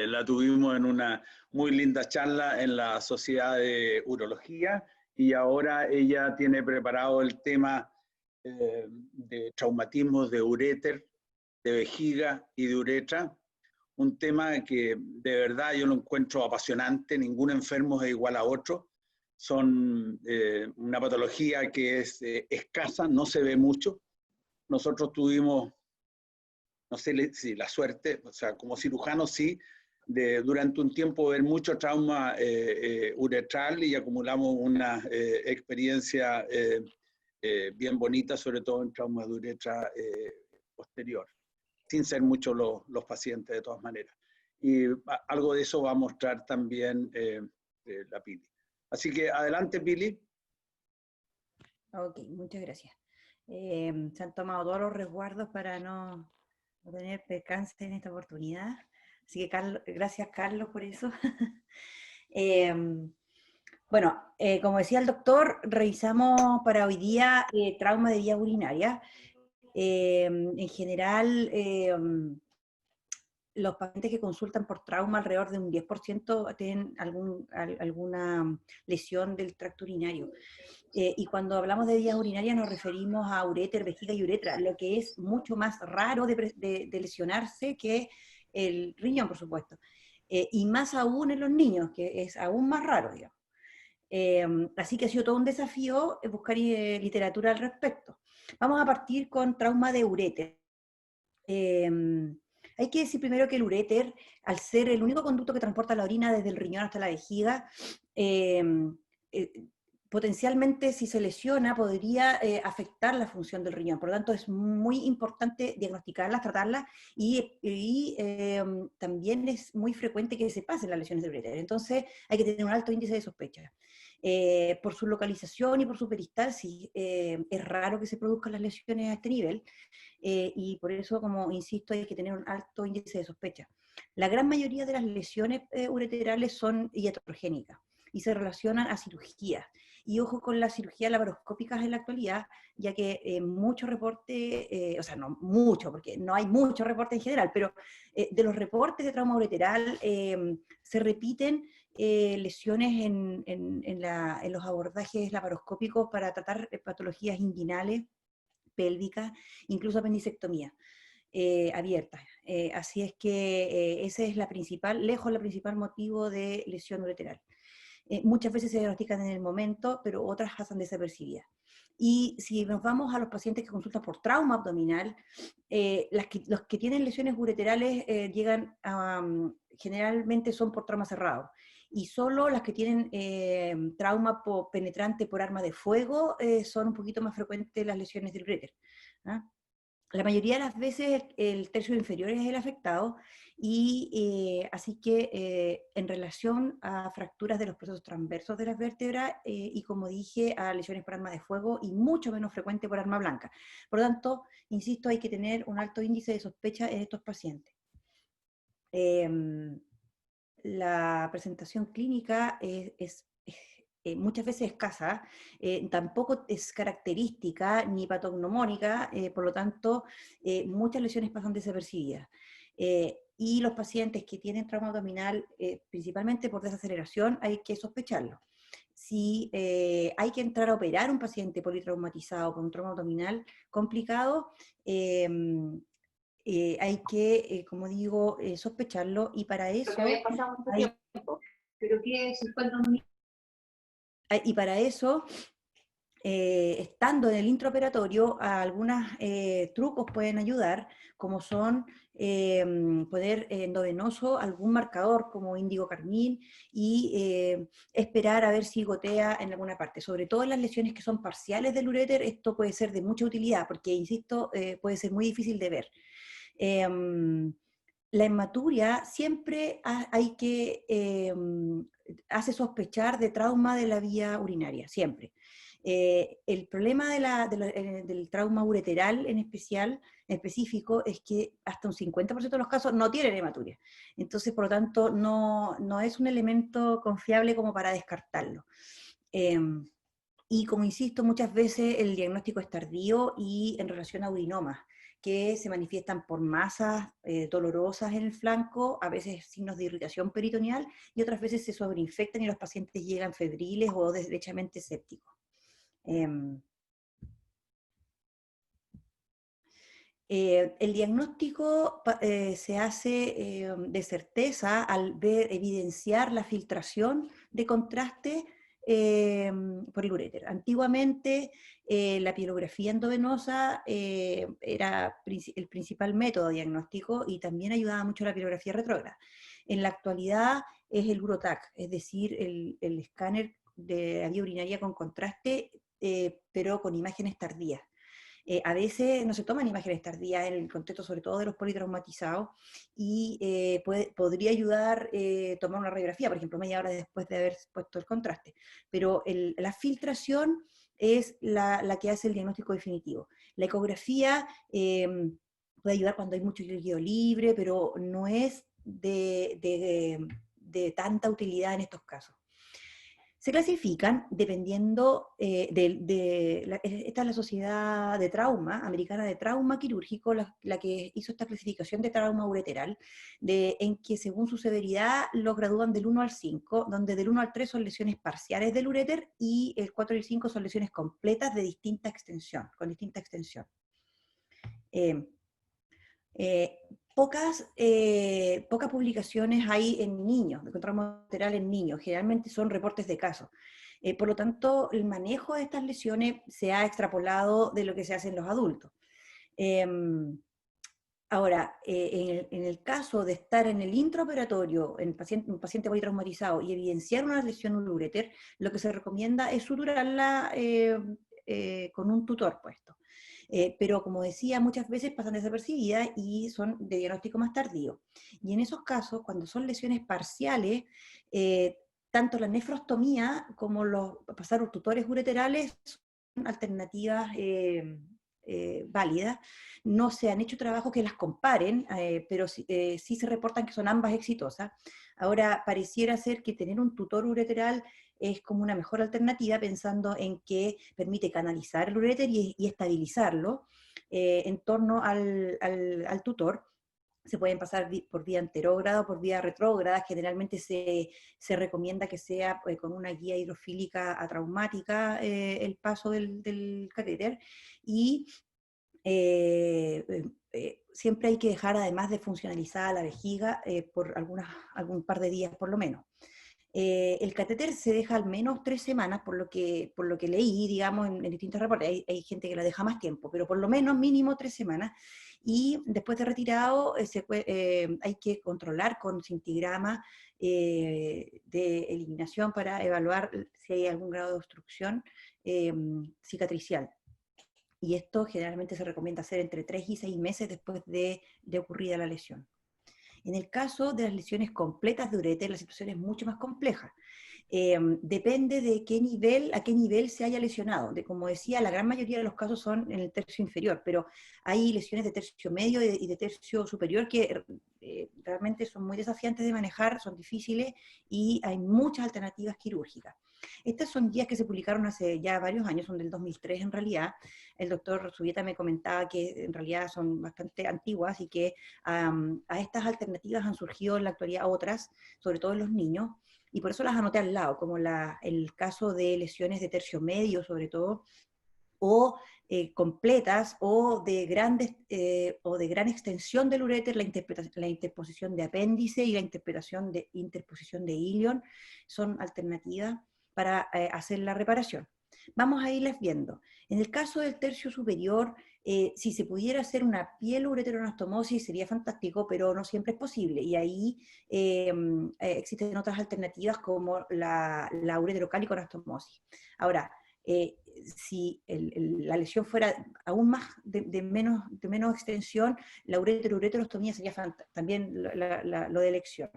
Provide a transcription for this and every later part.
La tuvimos en una muy linda charla en la Sociedad de Urología y ahora ella tiene preparado el tema de traumatismos de uréter, de vejiga y de uretra, un tema que de verdad yo lo encuentro apasionante, ningún enfermo es igual a otro, son una patología que es escasa, no se ve mucho. Nosotros tuvimos, no sé si la suerte, o sea, como cirujano sí, de durante un tiempo ver mucho trauma uretral y acumulamos una experiencia bien bonita, sobre todo en trauma de uretra posterior, sin ser muchos los pacientes de todas maneras. Y algo de eso va a mostrar también la Pili. Así que adelante, Pili. Ok, muchas gracias. Se han tomado todos los resguardos para no tener percance en esta oportunidad. Así que Carlos, gracias Carlos por eso. Bueno, como decía el doctor, revisamos para hoy día trauma de vía urinaria. En general, los pacientes que consultan por trauma, alrededor de un 10% tienen alguna lesión del tracto urinario. Y cuando hablamos de vías urinarias nos referimos a uréter, vejiga y uretra, lo que es mucho más raro de lesionarse que el riñón, por supuesto. Y más aún en los niños, que es aún más raro, digamos. Así que ha sido todo un desafío buscar literatura al respecto. Vamos a partir con trauma de uréter. Hay que decir primero que el uréter, al ser el único conducto que transporta la orina desde el riñón hasta la vejiga, potencialmente si se lesiona podría afectar la función del riñón. Por lo tanto, es muy importante diagnosticarlas, tratarlas y también es muy frecuente que se pasen las lesiones de uréter. Entonces, hay que tener un alto índice de sospecha. Por su localización y por su peristalsis, es raro que se produzcan las lesiones a este nivel. Y por eso, como insisto, hay que tener un alto índice de sospecha. La gran mayoría de las lesiones ureterales son iatrogénicas y se relacionan a cirugías. Y ojo con las cirugías laparoscópicas en la actualidad, ya que muchos reportes, o sea, no mucho, porque no hay mucho reporte en general, pero de los reportes de trauma ureteral se repiten lesiones en los abordajes laparoscópicos para tratar patologías inguinales, pélvica, incluso apendicectomía abierta. Así es que ese es lejos la principal motivo de lesión ureteral. Muchas veces se diagnostican en el momento, pero otras pasan desapercibidas. Y si nos vamos a los pacientes que consultan por trauma abdominal, los que tienen lesiones ureterales llegan a, generalmente son por trauma cerrado. Y solo las que tienen trauma penetrante por arma de fuego son un poquito más frecuentes las lesiones del uréter. ¿Ah? La mayoría de las veces el tercio inferior es el afectado, y así que en relación a fracturas de los procesos transversos de las vértebras, y como dije, a lesiones por arma de fuego, y mucho menos frecuente por arma blanca. Por lo tanto, insisto, hay que tener un alto índice de sospecha en estos pacientes. La presentación clínica es muchas veces escasa, tampoco es característica ni patognomónica, por lo tanto, muchas lesiones pasan desapercibidas. Y los pacientes que tienen trauma abdominal, principalmente por desaceleración, hay que sospecharlo. Si hay que entrar a operar un paciente politraumatizado con un trauma abdominal complicado, hay que, como digo, sospecharlo, y para eso... Porque había pasado mucho tiempo, pero que se encuentra un... Y para eso, estando en el intraoperatorio, algunos trucos pueden ayudar, como son poner endovenoso algún marcador como índigo carmín, y esperar a ver si gotea en alguna parte. Sobre todo en las lesiones que son parciales del uréter, esto puede ser de mucha utilidad, porque, insisto, puede ser muy difícil de ver. La hematuria siempre hay que hace sospechar de trauma de la vía urinaria, siempre. El problema del trauma ureteral en específico, es que hasta un 50% de los casos no tienen hematuria. Entonces, por lo tanto, no es un elemento confiable como para descartarlo. Y como insisto, muchas veces el diagnóstico es tardío y en relación a urinomas. que se manifiestan por masas dolorosas en el flanco, a veces signos de irritación peritoneal, y otras veces se sobreinfectan y los pacientes llegan febriles o derechamente sépticos. El diagnóstico se hace de certeza al evidenciar la filtración de contraste por el uréter. Antiguamente la pielografía endovenosa era el principal método diagnóstico y también ayudaba mucho la pielografía retrógrada. En la actualidad es el Urotac, es decir, el escáner de la vía urinaria con contraste, pero con imágenes tardías. A veces no se toman imágenes tardías en el contexto sobre todo de los politraumatizados y podría ayudar tomar una radiografía, por ejemplo, media hora después de haber puesto el contraste. Pero la filtración es la que hace el diagnóstico definitivo. La ecografía puede ayudar cuando hay mucho líquido libre, pero no es de tanta utilidad en estos casos. Se clasifican dependiendo esta es la Sociedad de Trauma, Americana de Trauma Quirúrgico, la que hizo esta clasificación de trauma ureteral, en que según su severidad los gradúan del 1 al 5, donde del 1 al 3 son lesiones parciales del uréter y el 4 y el 5 son lesiones completas de distinta extensión, con distinta extensión. Pocas publicaciones hay en niños, de trauma ureteral en niños, generalmente son reportes de casos. Por lo tanto, el manejo de estas lesiones se ha extrapolado de lo que se hace en los adultos. Ahora, en el caso de estar en el intraoperatorio, en un paciente politraumatizado y evidenciar una lesión en el uréter, lo que se recomienda es suturarla con un tutor puesto. Pero como decía, muchas veces pasan desapercibidas y son de diagnóstico más tardío. Y en esos casos, cuando son lesiones parciales, tanto la nefrostomía como pasar los tutores ureterales son alternativas válidas. No se han hecho trabajos que las comparen, pero sí se reportan que son ambas exitosas. Ahora, pareciera ser que tener un tutor ureteral es como una mejor alternativa, pensando en que permite canalizar el uréter y estabilizarlo en torno al tutor. Se pueden pasar por vía anterógrada o por vía retrógrada. Generalmente se recomienda que sea con una guía hidrofílica atraumática el paso del catéter, y siempre hay que dejar, además de funcionalizada la vejiga, por algún par de días por lo menos. El catéter se deja al menos 3 semanas, por lo que leí, digamos, en distintos reportes. Hay gente que la deja más tiempo, pero por lo menos mínimo 3 semanas. Y después de retirado hay que controlar con cintigrama de eliminación para evaluar si hay algún grado de obstrucción cicatricial. Y esto generalmente se recomienda hacer entre 3 y 6 meses después de ocurrida la lesión. En el caso de las lesiones completas de uréter, la situación es mucho más compleja. Depende de a qué nivel se haya lesionado. Como decía, la gran mayoría de los casos son en el tercio inferior, pero hay lesiones de tercio medio y de tercio superior que realmente son muy desafiantes de manejar, son difíciles y hay muchas alternativas quirúrgicas. Estas son guías que se publicaron hace ya varios años, son del 2003 en realidad. El doctor Zubieta me comentaba que en realidad son bastante antiguas y que a estas alternativas han surgido en la actualidad otras, sobre todo en los niños, y por eso las anoté al lado, como el caso de lesiones de tercio medio sobre todo, o completas, o de gran extensión del uréter, la interposición de apéndice y la interposición de ilion son alternativas para hacer la reparación. Vamos a irles viendo. En el caso del tercio superior, si se pudiera hacer una piel-ureteroanastomosis sería fantástico, pero no siempre es posible, y ahí existen otras alternativas como la ureterocálico-anastomosis. Ahora, si la lesión fuera aún más de menos extensión, la ureterostomía sería también lo de elección.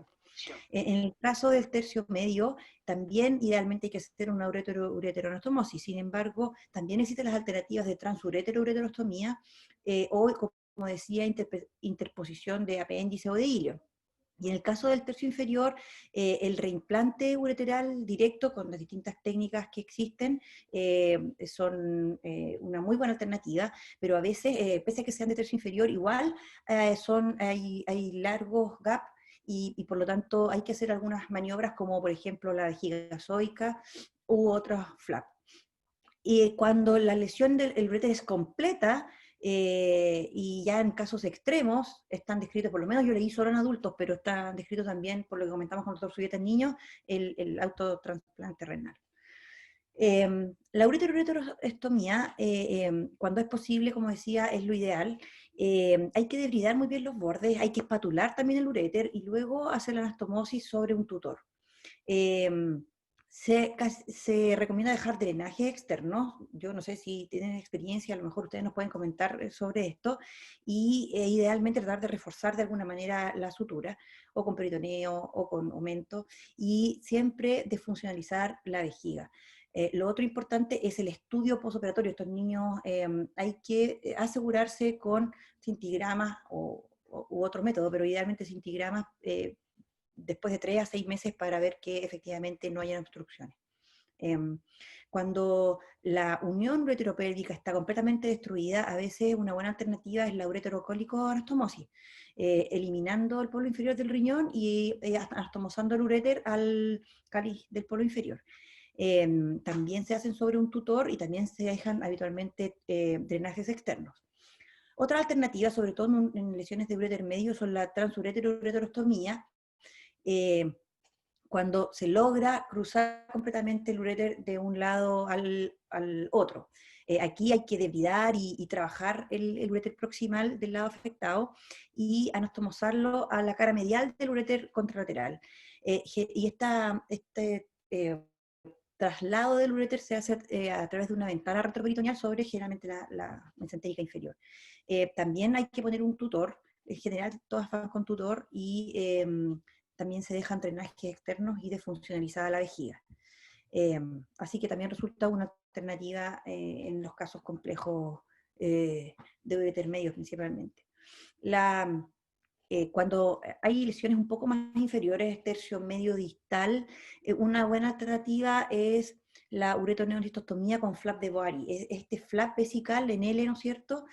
En el caso del tercio medio, también idealmente hay que hacer una ureteroanastomosis. Sin embargo, también existen las alternativas de transureterostomía o, como decía, interposición de apéndice o de ilion. Y en el caso del tercio inferior, el reimplante ureteral directo con las distintas técnicas que existen son una muy buena alternativa, pero a veces, pese a que sean de tercio inferior, igual hay largos gaps y por lo tanto hay que hacer algunas maniobras como por ejemplo la vejiga zoica u otros flap. Y cuando la lesión del uréter es completa, y ya en casos extremos, están descritos, por lo menos yo leí solo en adultos, pero están descritos también, por lo que comentamos con el doctor Zubia en niños, el autotransplante renal. La ureteroestomía, cuando es posible, como decía, es lo ideal. Hay que debridar muy bien los bordes, hay que espatular también el uréter y luego hacer la anastomosis sobre un tutor. Se recomienda dejar drenaje externo. Yo no sé si tienen experiencia, a lo mejor ustedes nos pueden comentar sobre esto, y idealmente tratar de reforzar de alguna manera la sutura, o con peritoneo, o con aumento, y siempre desfuncionalizar la vejiga. Lo otro importante es el estudio postoperatorio. Estos niños hay que asegurarse con cintigramas u otro método, pero idealmente cintigramas después de 3 a 6 meses para ver que efectivamente no hayan obstrucciones. Cuando la unión ureteropélvica está completamente destruida, a veces una buena alternativa es la ureterocólico-anastomosis, eliminando el polo inferior del riñón y anastomosando el uréter al cáliz del polo inferior. También se hacen sobre un tutor y también se dejan habitualmente drenajes externos. Otra alternativa, sobre todo en lesiones de uréter medio, son la transureteroostomía, cuando se logra cruzar completamente el uréter de un lado al otro. Aquí hay que debridar y trabajar el uréter proximal del lado afectado y anastomosarlo a la cara medial del uréter contralateral. Y este traslado del uréter se hace a través de una ventana retroperitoneal sobre generalmente la mesentérica inferior. También hay que poner un tutor. En general todas van con tutor y también se dejan drenajes externos y desfuncionalizada la vejiga. Así que también resulta una alternativa en los casos complejos de uréter medio principalmente. Cuando hay lesiones un poco más inferiores, tercio medio distal, una buena alternativa es la ureteroneocistostomía con flap de Boari. Este flap vesical en L, ¿no es cierto?,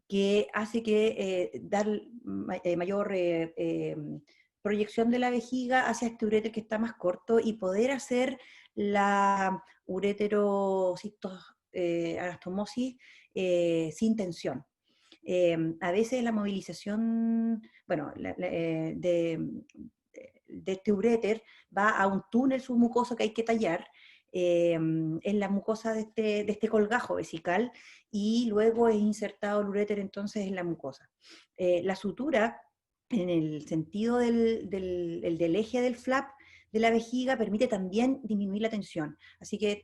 que hace que dar mayor proyección de la vejiga hacia este uréter que está más corto y poder hacer la ureterocistosanastomosis sin tensión. A veces la movilización, bueno, de este uréter va a un túnel submucoso que hay que tallar en la mucosa de este colgajo vesical, y luego es insertado el uréter entonces en la mucosa. La sutura, en el sentido del eje del flap de la vejiga, permite también disminuir la tensión. Así que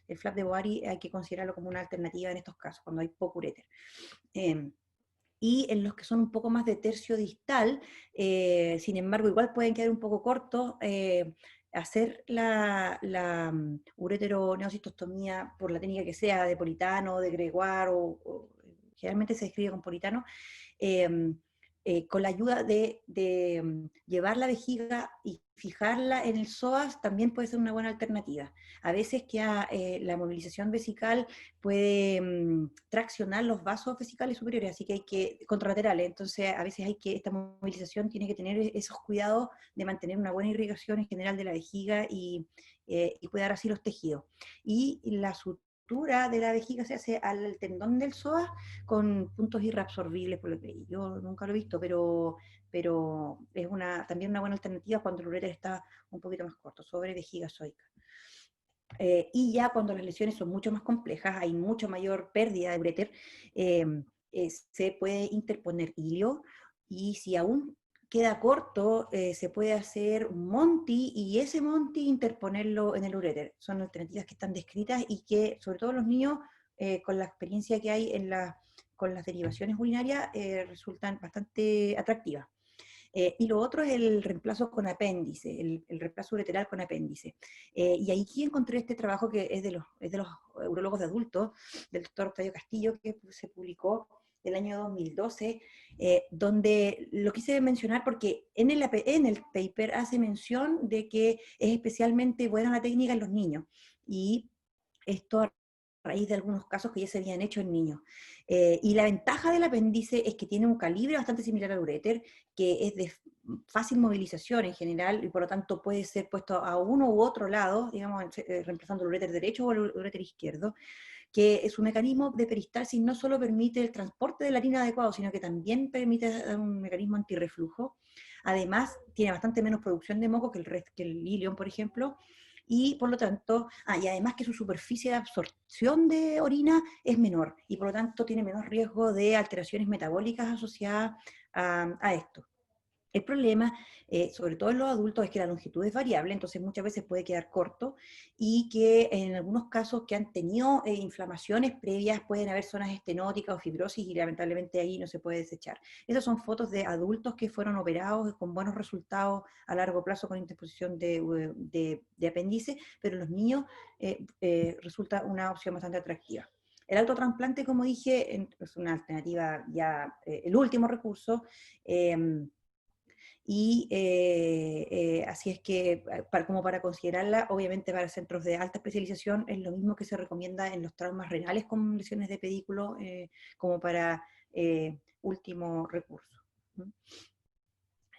el flap de Boari hay que considerarlo como una alternativa en estos casos, cuando hay poco uréter. Y en los que son un poco más de tercio distal, sin embargo, igual pueden quedar un poco cortos, hacer la ureteroneocistostomía por la técnica que sea, de Politano, de Gregoire, o generalmente se escribe con Politano, con la ayuda de llevar la vejiga y fijarla en el psoas, también puede ser una buena alternativa. A veces que la movilización vesical puede traccionar los vasos vesicales superiores, así que hay que, contralaterales, entonces a veces esta movilización tiene que tener esos cuidados de mantener una buena irrigación en general de la vejiga y cuidar así los tejidos. Y la sutura de la vejiga se hace al tendón del psoas con puntos irreabsorbibles, por lo que yo nunca lo he visto, pero es también una buena alternativa cuando el uréter está un poquito más corto, sobre vejiga zoica. Y ya cuando las lesiones son mucho más complejas, hay mucho mayor pérdida de uréter, se puede interponer hilio, y si aún queda corto, se puede hacer un monti, y ese monti interponerlo en el uréter. Son alternativas que están descritas y que, sobre todo los niños, con la experiencia que hay con las derivaciones urinarias, resultan bastante atractivas. Y lo otro es el reemplazo con apéndice, el reemplazo ureteral con apéndice. Y aquí encontré este trabajo que es de los urólogos de adultos, del doctor Octavio Castillo, que se publicó del año 2012, donde lo quise mencionar porque en el paper hace mención de que es especialmente buena la técnica en los niños, y esto a raíz de algunos casos que ya se habían hecho en niños. Y la ventaja del apéndice es que tiene un calibre bastante similar al uréter, que es de fácil movilización en general, y por lo tanto puede ser puesto a uno u otro lado, digamos, reemplazando el uréter derecho o el uréter izquierdo, que su mecanismo de peristalsis no solo permite el transporte de la harina adecuado, sino que también permite un mecanismo antirreflujo. Además, tiene bastante menos producción de moco que el ilion, por ejemplo, y por lo tanto, y además que su superficie de absorción de orina es menor, y por lo tanto tiene menos riesgo de alteraciones metabólicas asociadas a esto. El problema, sobre todo en los adultos, es que la longitud es variable, entonces muchas veces puede quedar corto, y que en algunos casos que han tenido inflamaciones previas pueden haber zonas estenóticas o fibrosis, y lamentablemente ahí no se puede desechar. Esas son fotos de adultos que fueron operados con buenos resultados a largo plazo con interposición de apéndice, pero en los niños resulta una opción bastante atractiva. El autotrasplante, como dije, es una alternativa ya, el último recurso, y así es que, como para considerarla, obviamente para centros de alta especialización, es lo mismo que se recomienda en los traumas renales con lesiones de pedículo, como para último recurso.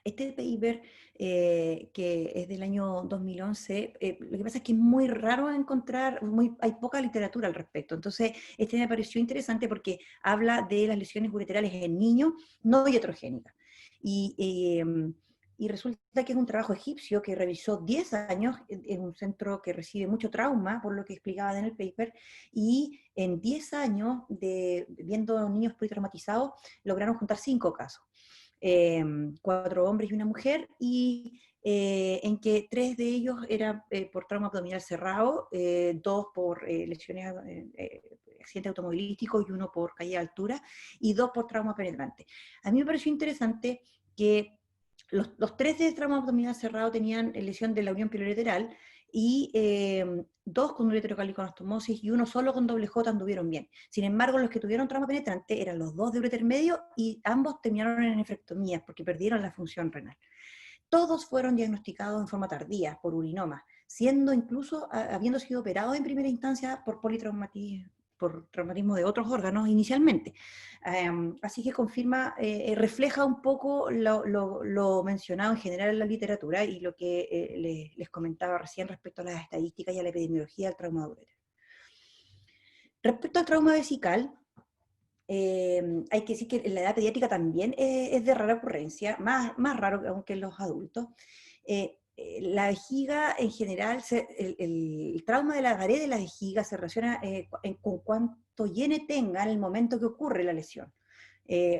Este paper, que es del año 2011, lo que pasa es que es muy raro encontrar, hay poca literatura al respecto. Entonces, este me pareció interesante porque habla de las lesiones ureterales en niños no iatrogénicas. Y resulta que es un trabajo egipcio que revisó 10 años en un centro que recibe mucho trauma, por lo que explicaba en el paper, y en 10 años de viendo niños politraumatizados, lograron juntar 5 casos. 4 hombres y una mujer, y en que 3 de ellos eran por trauma abdominal cerrado, 2 por lesiones, accidente automovilístico, y 1 por caída de altura, y 2 por trauma penetrante. A mí me pareció interesante que los 3 de trauma abdominal cerrado tenían lesión de la unión pilolateral, y 2 con ureterocaliconostomosis y 1 solo con doble J anduvieron bien. Sin embargo, los que tuvieron trauma penetrante eran los 2 de ureter medio, y ambos terminaron en nefrectomías porque perdieron la función renal. Todos fueron diagnosticados en forma tardía por urinoma, siendo incluso habiendo sido operados en primera instancia por traumatismo de otros órganos inicialmente. Así que confirma, refleja un poco lo mencionado en general en la literatura, y lo que les comentaba recién respecto a las estadísticas y a la epidemiología del trauma de ureter. Respecto al trauma vesical, hay que decir que en la edad pediátrica también es de rara ocurrencia, más raro aunque en los adultos. La vejiga en general, el trauma de la pared de la vejiga se relaciona con cuánto hiene tenga en el momento que ocurre la lesión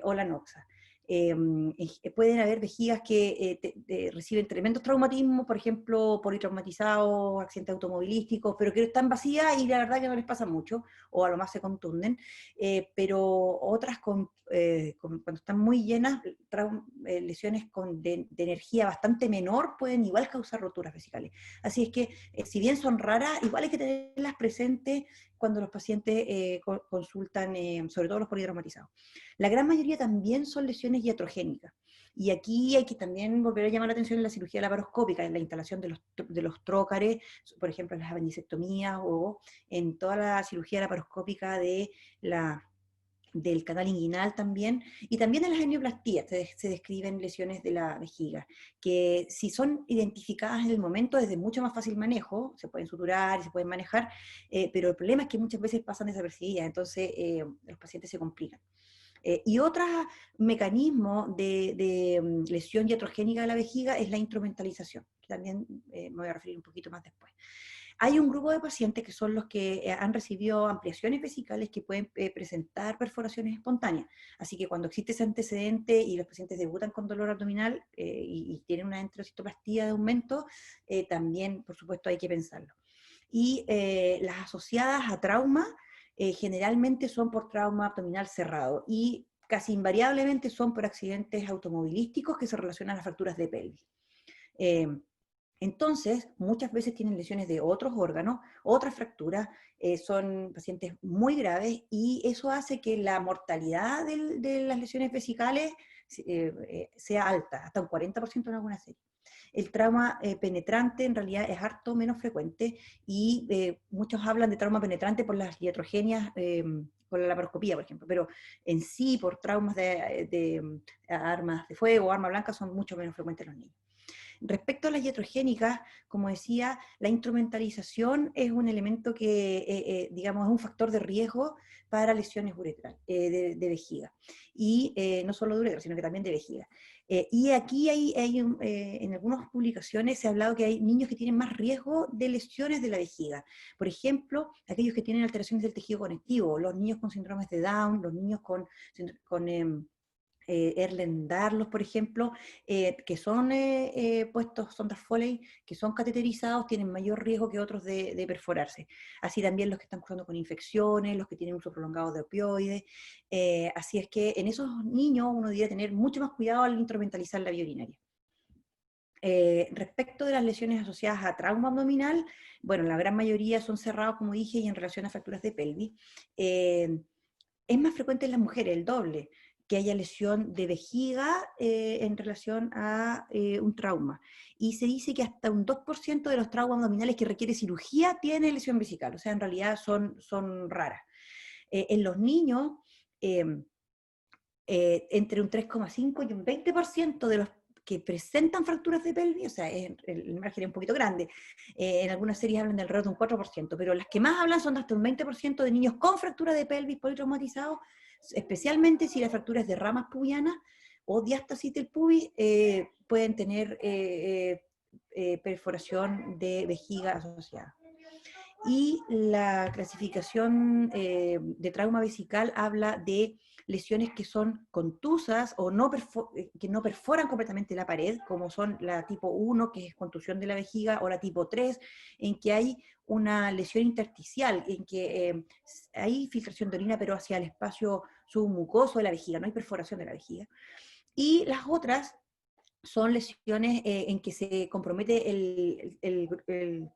o la noxa. Pueden haber vejigas que reciben tremendos traumatismos, por ejemplo, politraumatizados, accidentes automovilísticos, pero que están vacías y la verdad que no les pasa mucho, o a lo más se contunden, pero otras cuando están muy llenas, lesiones de energía bastante menor pueden igual causar roturas vesicales. Así es que, si bien son raras, igual hay que tenerlas presentes cuando los pacientes consultan, sobre todo los politraumatizados. La gran mayoría también son lesiones iatrogénicas. Y aquí hay que también volver a llamar la atención en la cirugía laparoscópica, en la instalación de los trócares, por ejemplo, en las apendicectomías, o en toda la cirugía laparoscópica del canal inguinal también, y también en las hemioplastías se describen lesiones de la vejiga, que si son identificadas en el momento es de mucho más fácil manejo, se pueden suturar y se pueden manejar, pero el problema es que muchas veces pasan desapercibidas, entonces los pacientes se complican. Y otro mecanismo de lesión iatrogénica de la vejiga es la instrumentalización, que también me voy a referir un poquito más después. Hay un grupo de pacientes que son los que han recibido ampliaciones vesicales que pueden presentar perforaciones espontáneas. Así que cuando existe ese antecedente y los pacientes debutan con dolor abdominal y tienen una enterocitoplastía de aumento, también, por supuesto, hay que pensarlo. Y las asociadas a trauma generalmente son por trauma abdominal cerrado, y casi invariablemente son por accidentes automovilísticos que se relacionan a las fracturas de pelvis. Entonces, muchas veces tienen lesiones de otros órganos, otras fracturas, son pacientes muy graves y eso hace que la mortalidad de las lesiones vesicales sea alta, hasta un 40% en algunas series. El trauma penetrante en realidad es harto menos frecuente y muchos hablan de trauma penetrante por las iatrogenias, por la laparoscopía, por ejemplo, pero en sí por traumas de armas de fuego, arma blanca, son mucho menos frecuentes en los niños. Respecto a las iatrogénicas, como decía, la instrumentalización es un elemento que, digamos, es un factor de riesgo para lesiones uretrales, de vejiga. Y no solo de uretra, sino que también de vejiga. Y aquí en algunas publicaciones se ha hablado que hay niños que tienen más riesgo de lesiones de la vejiga. Por ejemplo, aquellos que tienen alteraciones del tejido conectivo, los niños con síndromes de Down, los niños con Ehlers-Danlos, por ejemplo, que son puestos sondas Foley, que son cateterizados, tienen mayor riesgo que otros de perforarse. Así también los que están cursando con infecciones, los que tienen uso prolongado de opioides. Así es que en esos niños uno debería tener mucho más cuidado al instrumentalizar la vía urinaria. Respecto de las lesiones asociadas a trauma abdominal, bueno, la gran mayoría son cerrados, como dije, y en relación a fracturas de pelvis. Es más frecuente en las mujeres, el doble, que haya lesión de vejiga en relación a un trauma. Y se dice que hasta un 2% de los traumas abdominales que requiere cirugía tiene lesión vesical, o sea, en realidad son raras. En los niños, entre un 3,5 y un 20% de los que presentan fracturas de pelvis, o sea, el margen es un poquito grande, en algunas series hablan de alrededor de un 4%, pero las que más hablan son de hasta un 20% de niños con fractura de pelvis politraumatizados, especialmente si la fractura es de ramas pubianas o diástasis del pubis, pueden tener perforación de vejiga asociada. Y la clasificación de trauma vesical habla de lesiones que son contusas o que no perforan completamente la pared, como son la tipo 1, que es contusión de la vejiga, o la tipo 3, en que hay una lesión intersticial, en que hay filtración de orina, pero hacia el espacio submucoso de la vejiga, no hay perforación de la vejiga. Y las otras son lesiones en que se compromete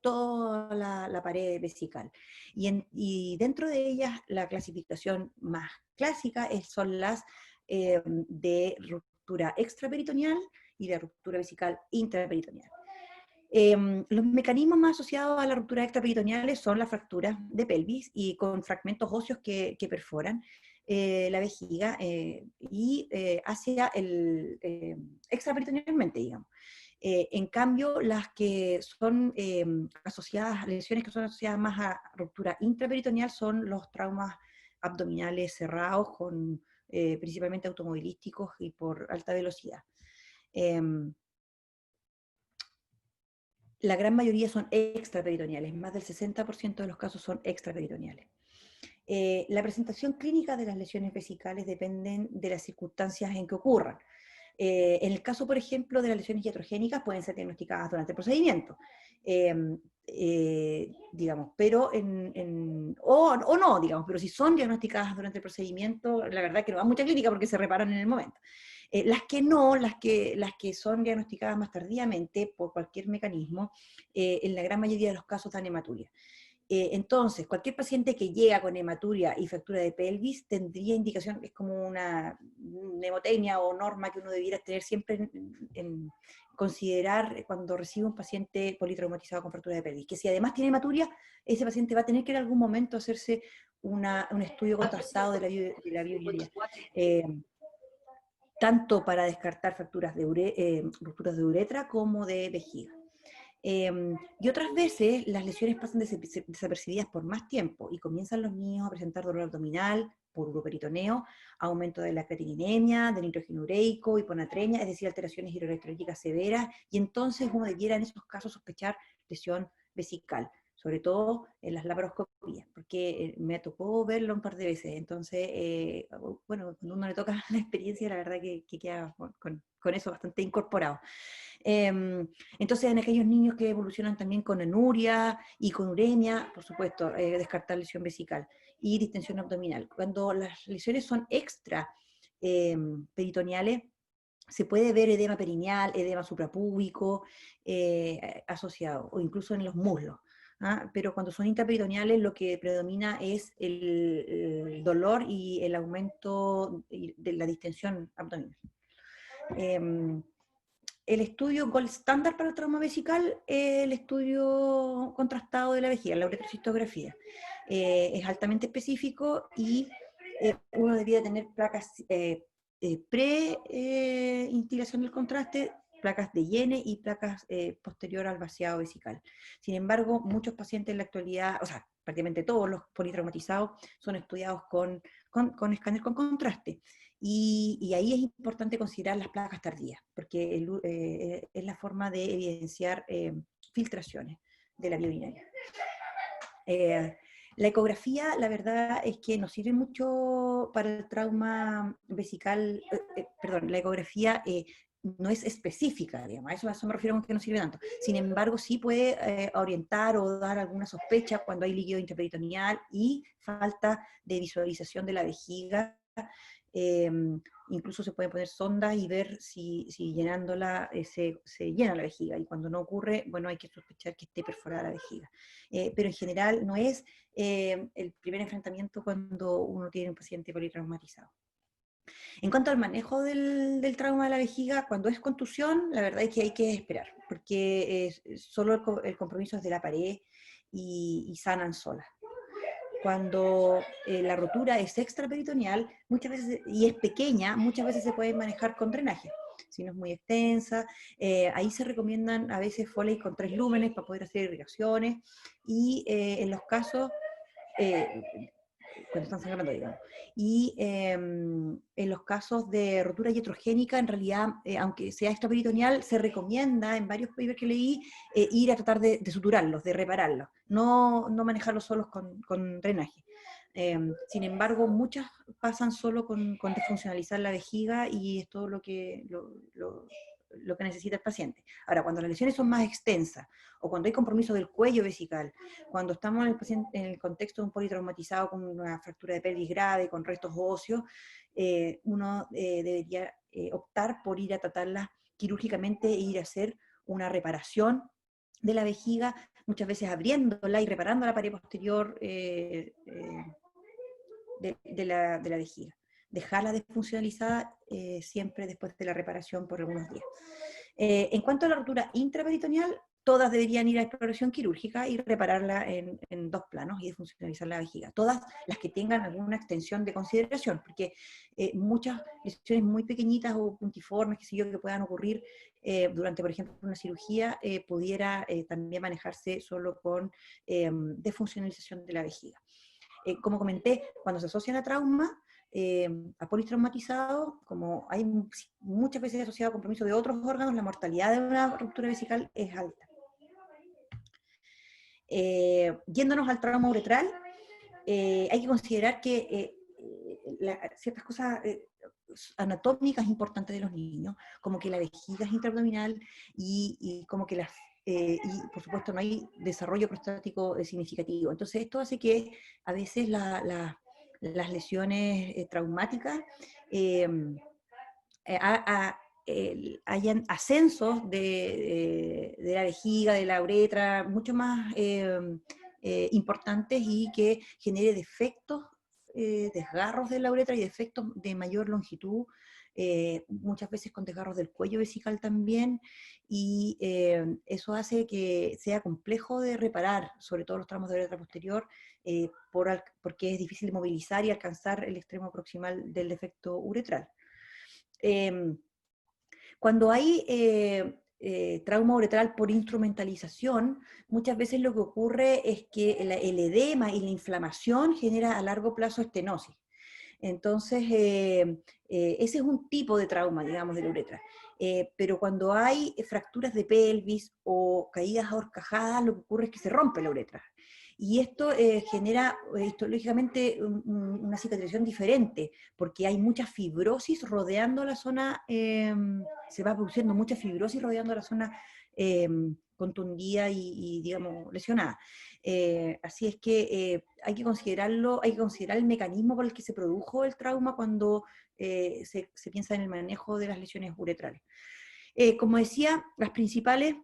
toda la pared vesical. Y dentro de ellas, la clasificación más clásica son las de ruptura extraperitoneal y de ruptura vesical intraperitoneal. Los mecanismos más asociados a la ruptura extraperitoneal son las fracturas de pelvis y con fragmentos óseos que perforan la vejiga y hacia el extraperitonealmente, digamos. En cambio, las que son asociadas, lesiones que son asociadas más a ruptura intraperitoneal son los traumas abdominales cerrados, principalmente automovilísticos y por alta velocidad. La gran mayoría son extraperitoneales, más del 60% de los casos son extraperitoneales. La presentación clínica de las lesiones vesicales dependen de las circunstancias en que ocurran. En el caso, por ejemplo, de las lesiones iatrogénicas pueden ser diagnosticadas durante el procedimiento, digamos, pero o no, digamos, pero si son diagnosticadas durante el procedimiento, la verdad que no da mucha clínica porque se reparan en el momento. Las que no, las que son diagnosticadas más tardíamente por cualquier mecanismo, en la gran mayoría de los casos dan hematuria. Entonces, cualquier paciente que llega con hematuria y fractura de pelvis tendría indicación, es como una mnemotecnia o norma que uno debiera tener siempre en considerar cuando recibe un paciente politraumatizado con fractura de pelvis, que si además tiene hematuria, ese paciente va a tener que en algún momento hacerse un estudio contrastado de la biourina, tanto para descartar rupturas de uretra como de vejiga. Y otras veces las lesiones pasan desapercibidas por más tiempo y comienzan los niños a presentar dolor abdominal por uroperitoneo, aumento de la creatininemia, del nitrógeno ureico, hiponatremia, es decir, alteraciones hidroelectrolíticas severas, y entonces uno debiera en esos casos sospechar lesión vesical, sobre todo en las laparoscopías, porque me tocó verlo un par de veces, entonces, bueno, cuando uno le toca la experiencia, la verdad que queda con eso bastante incorporado. Entonces, en aquellos niños que evolucionan también con anuria y con uremia, por supuesto, descartar lesión vesical y distensión abdominal. Cuando las lesiones son extra peritoneales, se puede ver edema perineal, edema suprapúbico asociado, o incluso en los muslos. Pero cuando son intraperitoneales lo que predomina es el dolor y el aumento de la distensión abdominal. El estudio gold standard para el trauma vesical es el estudio contrastado de la vejiga, la uretrocistografía. Es altamente específico y uno debería tener placas pre-instilación del contraste, placas de Yene y placas posterior al vaciado vesical. Sin embargo, muchos pacientes en la actualidad, o sea, prácticamente todos los politraumatizados son estudiados con escáner con contraste. Y ahí es importante considerar las placas tardías, porque es la forma de evidenciar filtraciones de la vía urinaria. La ecografía, la verdad es que nos sirve mucho para el trauma vesical, perdón, la ecografía no es específica, digamos, a eso me refiero con que no sirve tanto. Sin embargo, sí puede orientar o dar alguna sospecha cuando hay líquido intraperitoneal y falta de visualización de la vejiga. Incluso se pueden poner sondas y ver si llenándola se llena la vejiga, y cuando no ocurre, bueno, hay que sospechar que esté perforada la vejiga. Pero en general no es el primer enfrentamiento cuando uno tiene un paciente politraumatizado. En cuanto al manejo del trauma de la vejiga, cuando es contusión, la verdad es que hay que esperar, porque solo el compromiso es de la pared y sanan solas. Cuando la rotura es extraperitoneal, muchas veces, y es pequeña, muchas veces se puede manejar con drenaje. Si no es muy extensa, ahí se recomiendan a veces Foley con 3 lúmenes para poder hacer irrigaciones, y en los casos, cuando están sangrando, digamos, y en los casos de rotura iatrogénica, en realidad, aunque sea extraperitoneal, se recomienda, en varios papers que leí, ir a tratar de suturarlos, de repararlos, no manejarlos solos con drenaje. Sin embargo, muchas pasan solo con desfuncionalizar la vejiga, y es todo lo que necesita el paciente. Ahora, cuando las lesiones son más extensas, o cuando hay compromiso del cuello vesical, cuando estamos en el contexto de un politraumatizado con una fractura de pelvis grave, con restos óseos, uno debería optar por ir a tratarla quirúrgicamente e ir a hacer una reparación de la vejiga, muchas veces abriéndola y reparando la pared posterior de la vejiga. Dejarla desfuncionalizada siempre después de la reparación por algunos días. En cuanto a la rotura intraperitoneal, todas deberían ir a exploración quirúrgica y repararla en 2 planos y desfuncionalizar la vejiga. Todas las que tengan alguna extensión de consideración, porque muchas lesiones muy pequeñitas o puntiformes, qué sé yo, que puedan ocurrir durante, por ejemplo, una cirugía, pudiera también manejarse solo con desfuncionalización de la vejiga. Como comenté, cuando se asocian a trauma, a politraumatizado, como hay muchas veces asociado a compromiso de otros órganos, la mortalidad de una ruptura vesical es alta. Yéndonos al trauma uretral, hay que considerar que ciertas cosas anatómicas importantes de los niños, como que la vejiga es intraabdominal y como que y por supuesto no hay desarrollo prostático significativo. Entonces esto hace que a veces las lesiones traumáticas hayan ascensos de la vejiga, de la uretra, mucho más importantes, y que genere defectos, desgarros de la uretra y defectos de mayor longitud, muchas veces con desgarros del cuello vesical también, y eso hace que sea complejo de reparar, sobre todo los tramos de uretra posterior, porque es difícil de movilizar y alcanzar el extremo proximal del defecto uretral. Cuando hay trauma uretral por instrumentalización, muchas veces lo que ocurre es que el edema y la inflamación genera a largo plazo estenosis. Entonces, ese es un tipo de trauma, digamos, de la uretra. Pero cuando hay fracturas de pelvis o caídas a horcajadas, lo que ocurre es que se rompe la uretra. Y esto genera histológicamente una cicatrización diferente, porque hay mucha fibrosis rodeando la zona, se va produciendo mucha fibrosis rodeando la zona contundida y, digamos, lesionada. Así es que hay que considerarlo, hay que considerar el mecanismo por el que se produjo el trauma cuando se piensa en el manejo de las lesiones uretrales. Como decía, las principales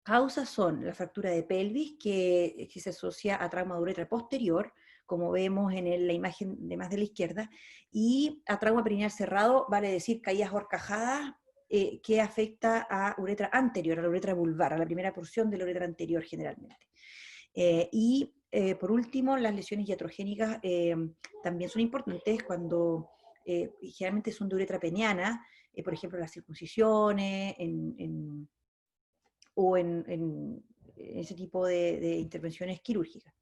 causas son la fractura de pelvis, que se asocia a trauma de uretra posterior, como vemos en la imagen de más de la izquierda, y a trauma perineal cerrado, vale decir caídas horcajadas, que afecta a uretra anterior, a la uretra vulvar, a la primera porción de la uretra anterior generalmente. Por último, las lesiones iatrogénicas también son importantes cuando generalmente son de uretra peniana, por ejemplo, las circuncisiones, o en ese tipo de intervenciones quirúrgicas.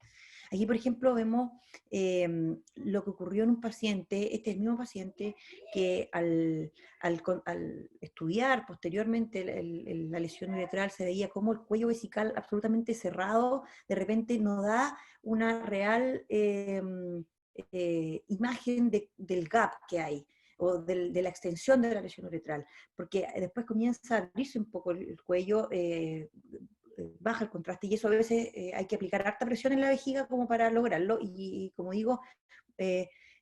Aquí, por ejemplo, vemos lo que ocurrió en un paciente, este es el mismo paciente que al estudiar posteriormente la lesión uretral se veía como el cuello vesical absolutamente cerrado, de repente no da una real imagen del gap que hay, o de la extensión de la lesión uretral, porque después comienza a abrirse un poco el cuello, baja el contraste, y eso a veces hay que aplicar harta presión en la vejiga como para lograrlo, y como digo,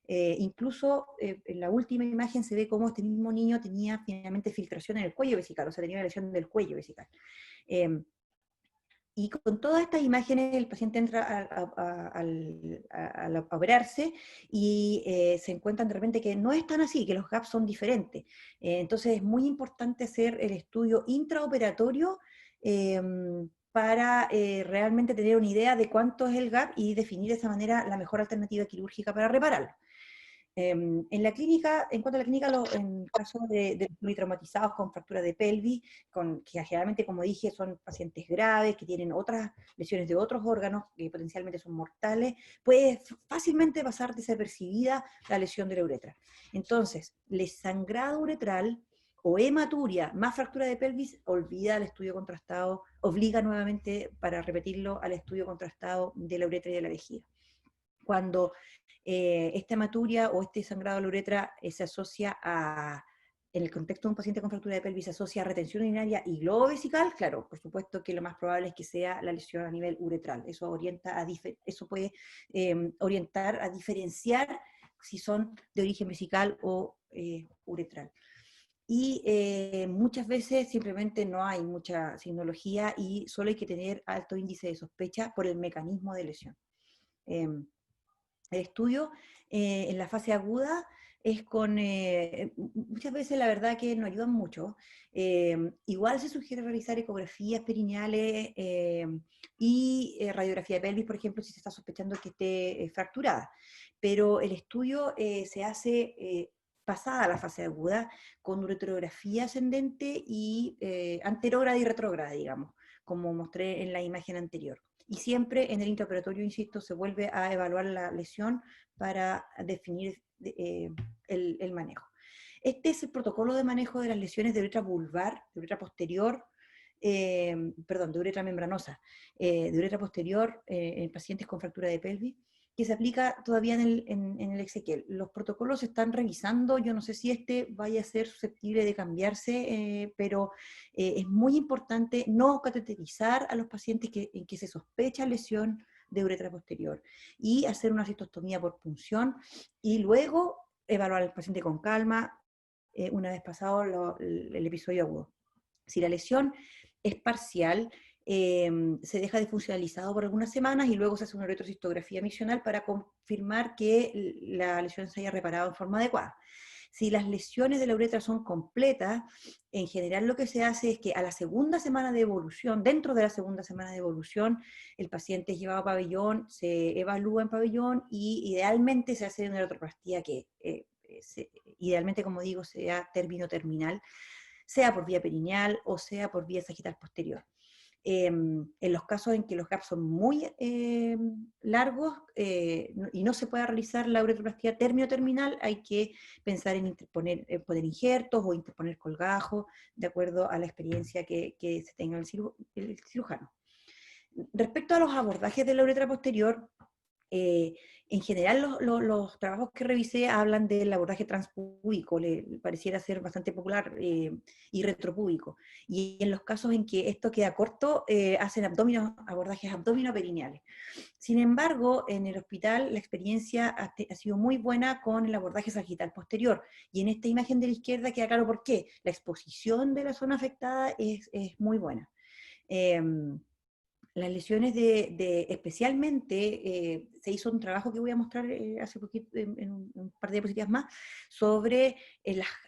incluso en la última imagen se ve cómo este mismo niño tenía finalmente filtración en el cuello vesical, o sea, tenía una lesión del cuello vesical. Y con todas estas imágenes el paciente entra a operarse y se encuentran de repente que no es tan así, que los gaps son diferentes. Entonces es muy importante hacer el estudio intraoperatorio para realmente tener una idea de cuánto es el gap y definir de esa manera la mejor alternativa quirúrgica para repararlo. En la clínica, en cuanto a la clínica, en caso de los politraumatizados con fractura de pelvis, que generalmente, como dije, son pacientes graves, que tienen otras lesiones de otros órganos, que potencialmente son mortales, puede fácilmente pasar desapercibida la lesión de la uretra. Entonces, sangrado uretral o hematuria más fractura de pelvis, olvida el estudio contrastado, obliga nuevamente, para repetirlo, al estudio contrastado de la uretra y de la vejiga. Cuando esta hematuria o este sangrado de la uretra se asocia en el contexto de un paciente con fractura de pelvis, se asocia a retención urinaria y globo vesical, claro, por supuesto que lo más probable es que sea la lesión a nivel uretral. Eso, eso puede orientar a diferenciar si son de origen vesical o uretral. Y muchas veces simplemente no hay mucha signología y solo hay que tener alto índice de sospecha por el mecanismo de lesión. El estudio en la fase aguda es con, muchas veces la verdad que no ayudan mucho. Igual se sugiere realizar ecografías perineales y radiografía de pelvis, por ejemplo, si se está sospechando que esté fracturada. Pero el estudio se hace pasada la fase aguda con uretrografía ascendente y anterógrada y retrógrada, digamos, como mostré en la imagen anterior. Y siempre en el intraoperatorio, insisto, se vuelve a evaluar la lesión para definir el manejo. Este es el protocolo de manejo de las lesiones de uretra vulvar, de uretra posterior, perdón, de uretra membranosa, de uretra posterior en pacientes con fractura de pelvis, que se aplica todavía en el Exequiel. Los protocolos se están revisando, yo no sé si este vaya a ser susceptible de cambiarse, pero es muy importante no cateterizar a los pacientes en que se sospecha lesión de uretra posterior y hacer una cistostomía por punción y luego evaluar al paciente con calma una vez pasado el episodio agudo. Si la lesión es parcial, se deja defuncionalizado por algunas semanas y luego se hace una uretrocistografía miccional para confirmar que la lesión se haya reparado en forma adecuada. Si las lesiones de la uretra son completas, en general lo que se hace es que a la segunda semana de evolución, dentro de la segunda semana de evolución, el paciente es llevado a pabellón, se evalúa en pabellón y idealmente se hace una uretroplastía que idealmente, como digo, sea término terminal, sea por vía perineal o sea por vía sagital posterior. En los casos en que los gaps son muy largos y no se pueda realizar la uretroplastía término-terminal, hay que pensar en poner injertos o interponer colgajos, de acuerdo a la experiencia que se tenga el cirujano. Respecto a los abordajes de la uretra posterior, En general, los trabajos que revisé hablan del abordaje transpúbico, le pareciera ser bastante popular, y retropúbico. Y en los casos en que esto queda corto, hacen abordajes abdominoperineales. Sin embargo, en el hospital la experiencia ha sido muy buena con el abordaje sagital posterior. Y en esta imagen de la izquierda queda claro por qué. La exposición de la zona afectada es muy buena. Las lesiones especialmente, se hizo un trabajo que voy a mostrar hace poquito, en un par de diapositivas más, sobre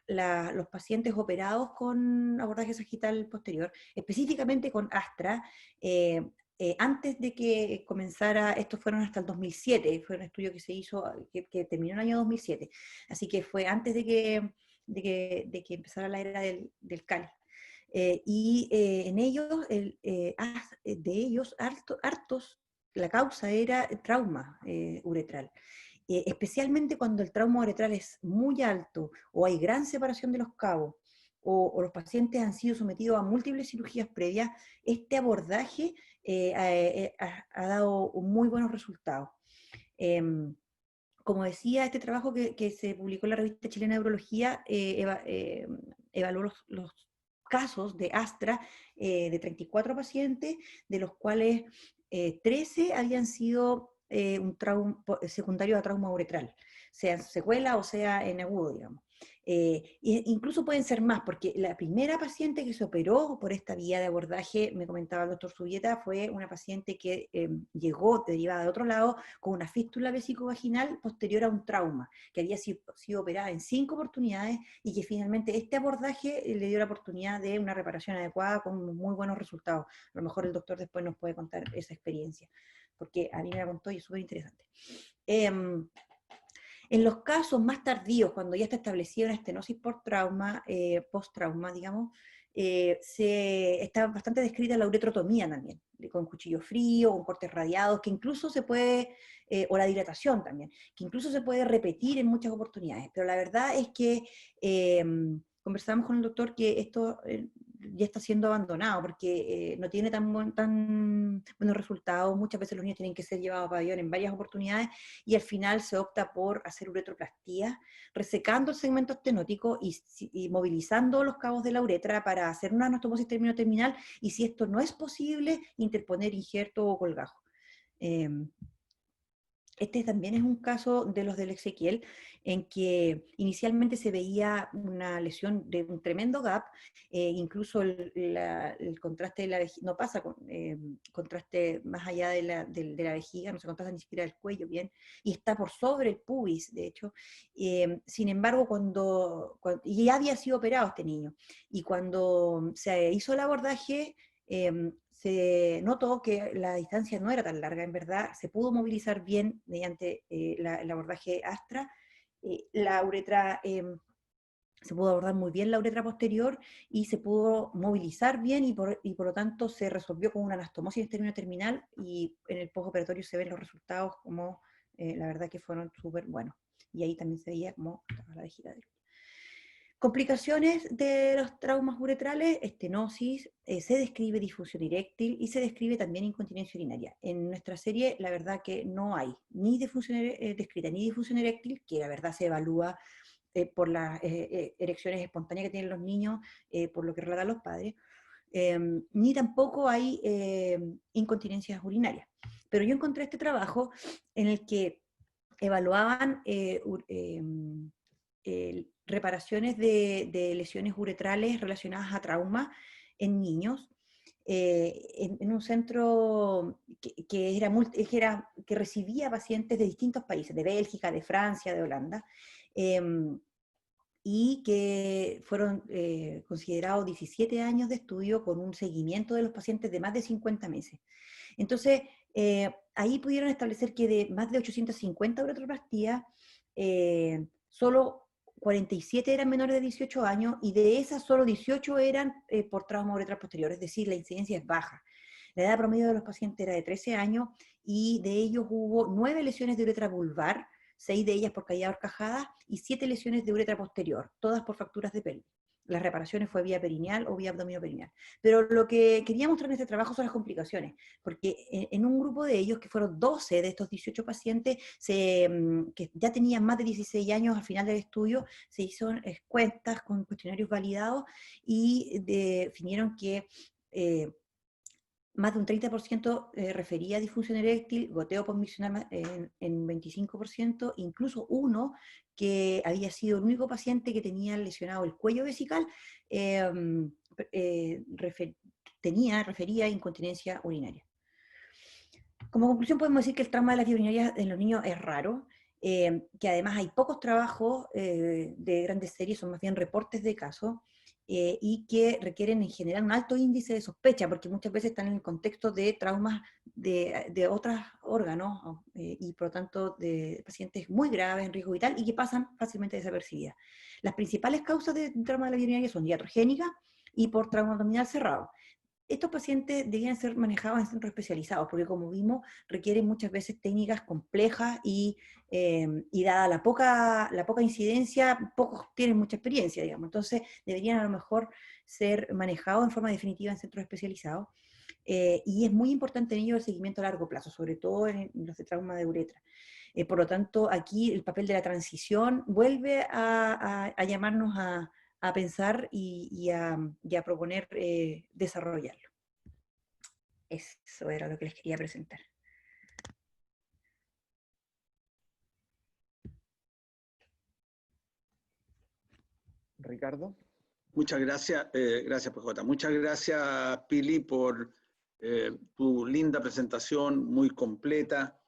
los pacientes operados con abordaje sagital posterior, específicamente con Astra. Antes de que comenzara, estos fueron hasta el 2007, fue un estudio que se hizo, que terminó en el año 2007, así que fue antes de que empezara la era del Cali. En ellos, de ellos, hartos, la causa era trauma uretral. Especialmente cuando el trauma uretral es muy alto, o hay gran separación de los cabos, o los pacientes han sido sometidos a múltiples cirugías previas, este abordaje ha dado muy buenos resultados. Como decía, este trabajo que se publicó en la revista chilena de urología evaluó los casos de Astra de 34 pacientes, de los cuales 13 habían sido un secundario a trauma uretral, sea en secuela o sea en agudo, digamos. Incluso pueden ser más, porque la primera paciente que se operó por esta vía de abordaje, me comentaba el doctor Subieta, fue una paciente que llegó derivada de otro lado con una fístula vesicovaginal posterior a un trauma, que había sido operada en 5 oportunidades y que finalmente este abordaje le dio la oportunidad de una reparación adecuada con muy buenos resultados. A lo mejor el doctor después nos puede contar esa experiencia, porque a mí me la contó y es súper interesante. En los casos más tardíos, cuando ya está establecida una estenosis por trauma, post-trauma, digamos, está bastante descrita la uretrotomía también, con cuchillo frío, con cortes radiados, que incluso se puede, o la dilatación también, que incluso se puede repetir en muchas oportunidades. Pero la verdad es que conversamos con el doctor que esto ya está siendo abandonado, porque no tiene tan buenos resultados. Muchas veces los niños tienen que ser llevados a pabellón en varias oportunidades, y al final se opta por hacer uretroplastia, resecando el segmento estenótico y movilizando los cabos de la uretra para hacer una anastomosis terminal, y si esto no es posible, interponer injerto o colgajo. Este también es un caso de los del Ezequiel, en que inicialmente se veía una lesión de un tremendo gap, incluso el contraste de la vejiga, no pasa con contraste más allá de la vejiga, no se contrasta ni siquiera del cuello bien, y está por sobre el pubis, de hecho. Sin embargo, y ya había sido operado este niño, y cuando se hizo el abordaje, se notó que la distancia no era tan larga, en verdad, se pudo movilizar bien mediante el abordaje Astra, la uretra, se pudo abordar muy bien la uretra posterior, y se pudo movilizar bien, y por lo tanto se resolvió con una anastomosis terminal, y en el postoperatorio se ven los resultados como, la verdad que fueron súper buenos, y ahí también se veía como estaba la vejiga de él. Complicaciones de los traumas uretrales, estenosis, se describe disfunción eréctil y se describe también incontinencia urinaria. En nuestra serie, la verdad que no hay ni disfunción descrita ni disfunción eréctil, que la verdad se evalúa por las erecciones espontáneas que tienen los niños, por lo que relatan los padres, ni tampoco hay incontinencias urinarias. Pero yo encontré este trabajo en el que evaluaban reparaciones de lesiones uretrales relacionadas a trauma en niños, en un centro que recibía pacientes de distintos países, de Bélgica, de Francia, de Holanda, y que fueron considerados 17 años de estudio con un seguimiento de los pacientes de más de 50 meses. Entonces, ahí pudieron establecer que de más de 850 uretroplastías, solo 47 eran menores de 18 años, y de esas solo 18 eran por trauma uretral posterior, es decir, la incidencia es baja. La edad promedio de los pacientes era de 13 años, y de ellos hubo 9 lesiones de uretra vulvar, 6 de ellas por caída horcajada, y 7 lesiones de uretra posterior, todas por fracturas de pelvis. las reparaciones fue vía perineal o vía abdominoperineal. Pero lo que quería mostrar en este trabajo son las complicaciones, porque en un grupo de ellos, que fueron 12 de estos 18 pacientes, que ya tenían más de 16 años al final del estudio, se hizo cuentas con cuestionarios validados y definieron que más de un 30% refería a disfunción eréctil, goteo postmiccional en 25%, incluso uno que había sido el único paciente que tenía lesionado el cuello vesical, refería incontinencia urinaria. Como conclusión podemos decir que el trauma de las vías urinarias en los niños es raro, que además hay pocos trabajos de grandes series, son más bien reportes de casos, y que requieren en general un alto índice de sospecha, porque muchas veces están en el contexto de traumas de otros órganos, y por lo tanto de pacientes muy graves en riesgo vital y que pasan fácilmente desapercibidas. Las principales causas de trauma de la vía urinaria son iatrogénicas y por trauma abdominal cerrado. Estos pacientes debían ser manejados en centros especializados, porque como vimos, requieren muchas veces técnicas complejas y dada la poca incidencia, pocos tienen mucha experiencia, digamos. Entonces, deberían a lo mejor ser manejados en forma definitiva en centros especializados. Y es muy importante en ello el seguimiento a largo plazo, sobre todo en los de trauma de uretra. Por lo tanto, aquí el papel de la transición vuelve a llamarnos a pensar y a proponer desarrollarlo. Eso era lo que les quería presentar. Ricardo. Muchas gracias, gracias PJ. Muchas gracias Pili por tu linda presentación, muy completa.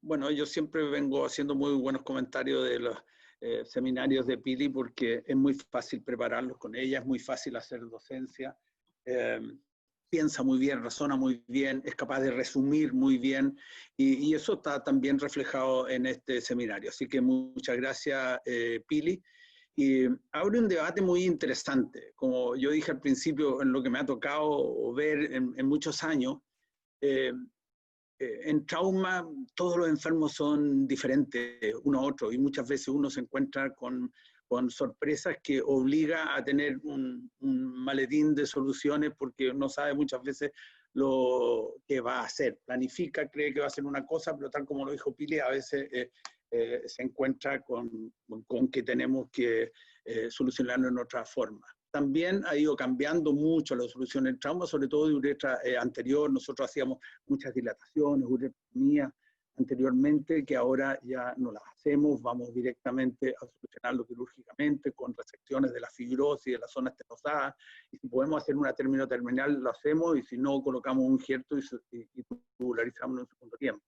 Bueno, yo siempre vengo haciendo muy buenos comentarios de los seminarios de Pili porque es muy fácil prepararlos con ella, es muy fácil hacer docencia, piensa muy bien, razona muy bien, es capaz de resumir muy bien y eso está también reflejado en este seminario. Así que muchas gracias Pili. Y abre un debate muy interesante, como yo dije al principio, en lo que me ha tocado ver en muchos años. En trauma todos los enfermos son diferentes uno a otro y muchas veces uno se encuentra con sorpresas que obliga a tener un maletín de soluciones porque no sabe muchas veces lo que va a hacer. Planifica, cree que va a hacer una cosa, pero tal como lo dijo Pili, a veces se encuentra con que tenemos que solucionarlo en otra forma. También ha ido cambiando mucho la solución en trauma, sobre todo de uretra anterior. Nosotros hacíamos muchas dilataciones, uretrotomía anteriormente, que ahora ya no las hacemos, vamos directamente a solucionarlo quirúrgicamente con resecciones de la fibrosis, de la zona estenosada, y si podemos hacer una término terminal, lo hacemos, y si no, colocamos un injerto y tubularizamos en un segundo tiempo.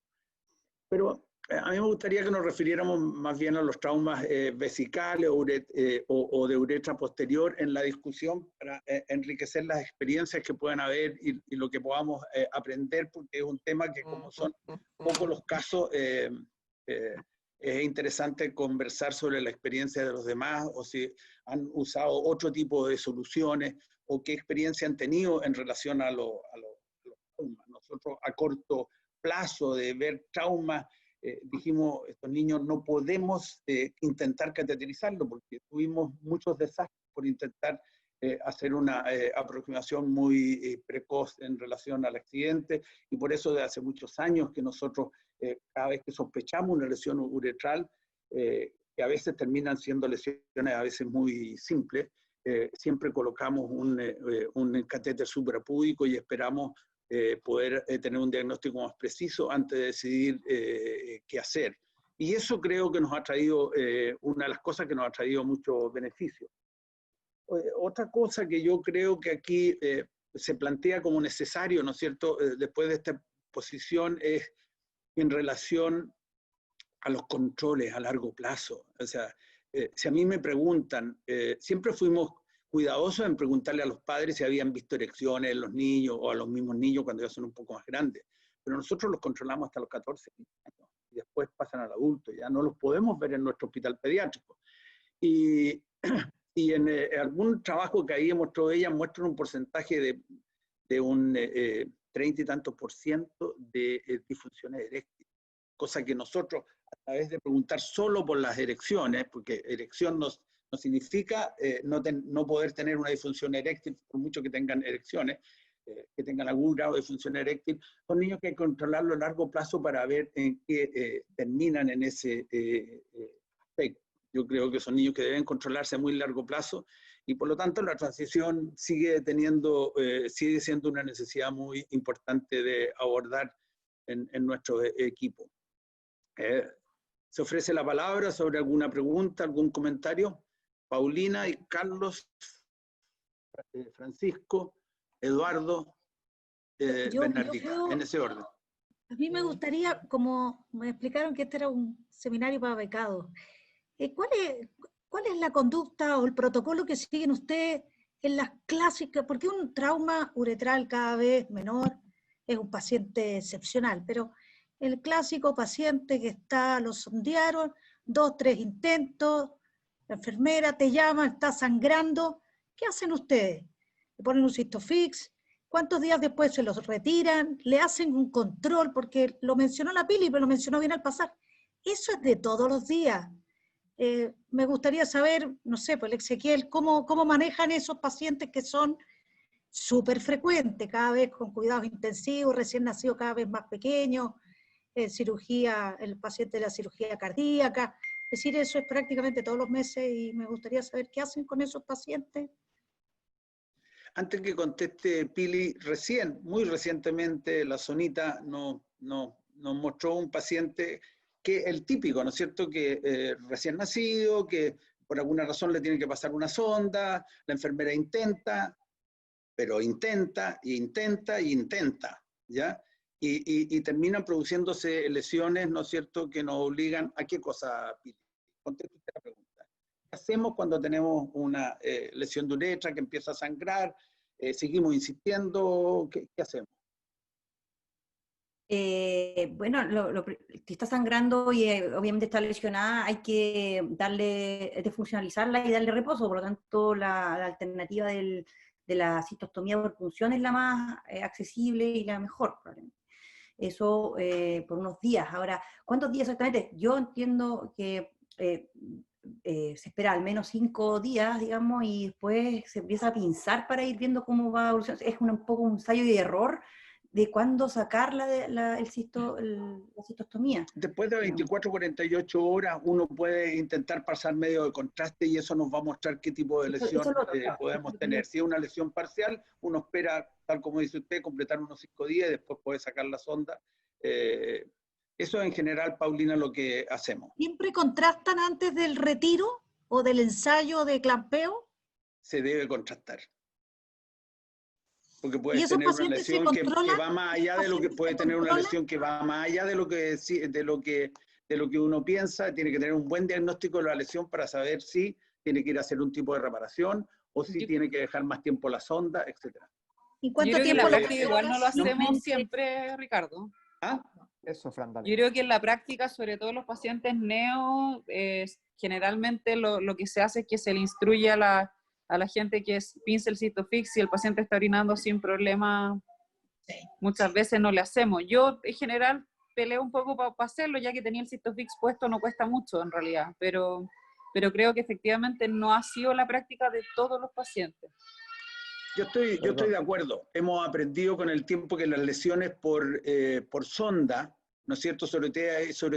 Pero a mí me gustaría que nos refiriéramos más bien a los traumas vesicales o de uretra posterior en la discusión para enriquecer las experiencias que puedan haber y lo que podamos aprender, porque es un tema que como son pocos los casos, es interesante conversar sobre la experiencia de los demás o si han usado otro tipo de soluciones o qué experiencia han tenido en relación a los traumas. Nosotros a corto plazo de ver traumas, dijimos, estos niños no podemos intentar cateterizarlo porque tuvimos muchos desastres por intentar hacer una aproximación muy precoz en relación al accidente y por eso de hace muchos años que nosotros cada vez que sospechamos una lesión uretral, que a veces terminan siendo lesiones a veces muy simples, siempre colocamos un catéter suprapúdico y esperamos poder tener un diagnóstico más preciso antes de decidir qué hacer. Y eso creo que nos ha traído, una de las cosas que nos ha traído muchos beneficios. Otra cosa que yo creo que aquí se plantea como necesario, ¿no es cierto?, después de esta exposición es en relación a los controles a largo plazo. O sea, si a mí me preguntan, siempre fuimos cuidadosos en preguntarle a los padres si habían visto erecciones en los niños o a los mismos niños cuando ya son un poco más grandes. Pero nosotros los controlamos hasta los 14 años y después pasan al adulto. Ya no los podemos ver en nuestro hospital pediátrico. Y en algún trabajo que ahí mostró ella, muestran un porcentaje de un 30 y tantos % de disfunciones eréctiles. Cosa que nosotros, a través de preguntar solo por las erecciones, porque erección no significa no poder tener una disfunción eréctil, por mucho que tengan erecciones, que tengan algún grado de disfunción eréctil. Son niños que hay que controlarlo a largo plazo para ver en qué terminan en ese aspecto. Yo creo que son niños que deben controlarse a muy largo plazo y por lo tanto la transición sigue siendo una necesidad muy importante de abordar en nuestro equipo. Se ofrece la palabra sobre alguna pregunta, algún comentario. Paulina y Carlos, Francisco, Eduardo, Bernardita, en ese orden. A mí me gustaría, como me explicaron que este era un seminario para becados, ¿cuál es la conducta o el protocolo que siguen ustedes en las clásicas? Porque un trauma uretral cada vez menor es un paciente excepcional, pero el clásico paciente que lo sondearon, 2, 3 intentos, la enfermera te llama, está sangrando, ¿qué hacen ustedes? ¿Le ponen un Cystofix? ¿Cuántos días después se los retiran? ¿Le hacen un control? Porque lo mencionó la Pili, pero lo mencionó bien al pasar. Eso es de todos los días. Me gustaría saber, no sé, pues el Ezequiel, ¿cómo manejan esos pacientes que son súper frecuentes, cada vez con cuidados intensivos, recién nacidos cada vez más pequeños, el paciente de la cirugía cardíaca? Es decir, eso es prácticamente todos los meses y me gustaría saber qué hacen con esos pacientes. Antes que conteste Pili, muy recientemente, la Sonita nos mostró un paciente que el típico, ¿no es cierto?, que recién nacido, que por alguna razón le tiene que pasar una sonda, la enfermera intenta, pero intenta, ¿ya? Y terminan produciéndose lesiones, ¿no es cierto?, que nos obligan a qué cosa, Pili. Conteste usted la pregunta. ¿Qué hacemos cuando tenemos una lesión de uretra que empieza a sangrar? ¿Seguimos insistiendo? ¿Qué hacemos? Bueno, si está sangrando y obviamente está lesionada, hay que desfuncionalizarla y darle reposo. Por lo tanto, la alternativa de la cistostomía por punción es la más accesible y la mejor, probablemente. Eso por unos días. Ahora, ¿cuántos días exactamente? Yo entiendo que se espera al menos 5 días, digamos, y después se empieza a pinzar para ir viendo cómo va evolucionando. Es un poco un ensayo y error de cuándo sacar la cistostomía. Después de 24 o 48 horas, uno puede intentar pasar medio de contraste y eso nos va a mostrar qué tipo de lesión podemos tener. Si es una lesión parcial, uno espera, tal como dice usted, completar unos 5 días y después puede sacar la sonda. Eso en general, Paulina, lo que hacemos. ¿Siempre contrastan antes del retiro o del ensayo de clampeo? Se debe contrastar. Porque puede ¿Y esos tener una pacientes se lesión que controlan? va más allá de lo que puede tener una lesión que va más allá de lo que uno piensa. Tiene que tener un buen diagnóstico de la lesión para saber si tiene que ir a hacer un tipo de reparación o si tiene que dejar más tiempo la sonda, etc. ¿Y cuánto Yo creo que en tiempo la lo práctica igual no lo hacemos Normalmente- siempre, Ricardo. ¿Ah? Eso, Fran, dale. Yo creo que en la práctica, sobre todo los pacientes neo, generalmente lo que se hace es que se le instruye a la gente que pince el Cystofix. Si el paciente está orinando sin problema, muchas veces no le hacemos. Yo en general peleo un poco para hacerlo, ya que tenía el Cystofix puesto, no cuesta mucho en realidad, pero creo que efectivamente no ha sido la práctica de todos los pacientes. Yo estoy de acuerdo. Hemos aprendido con el tiempo que las lesiones por sonda, ¿no es cierto?, sobre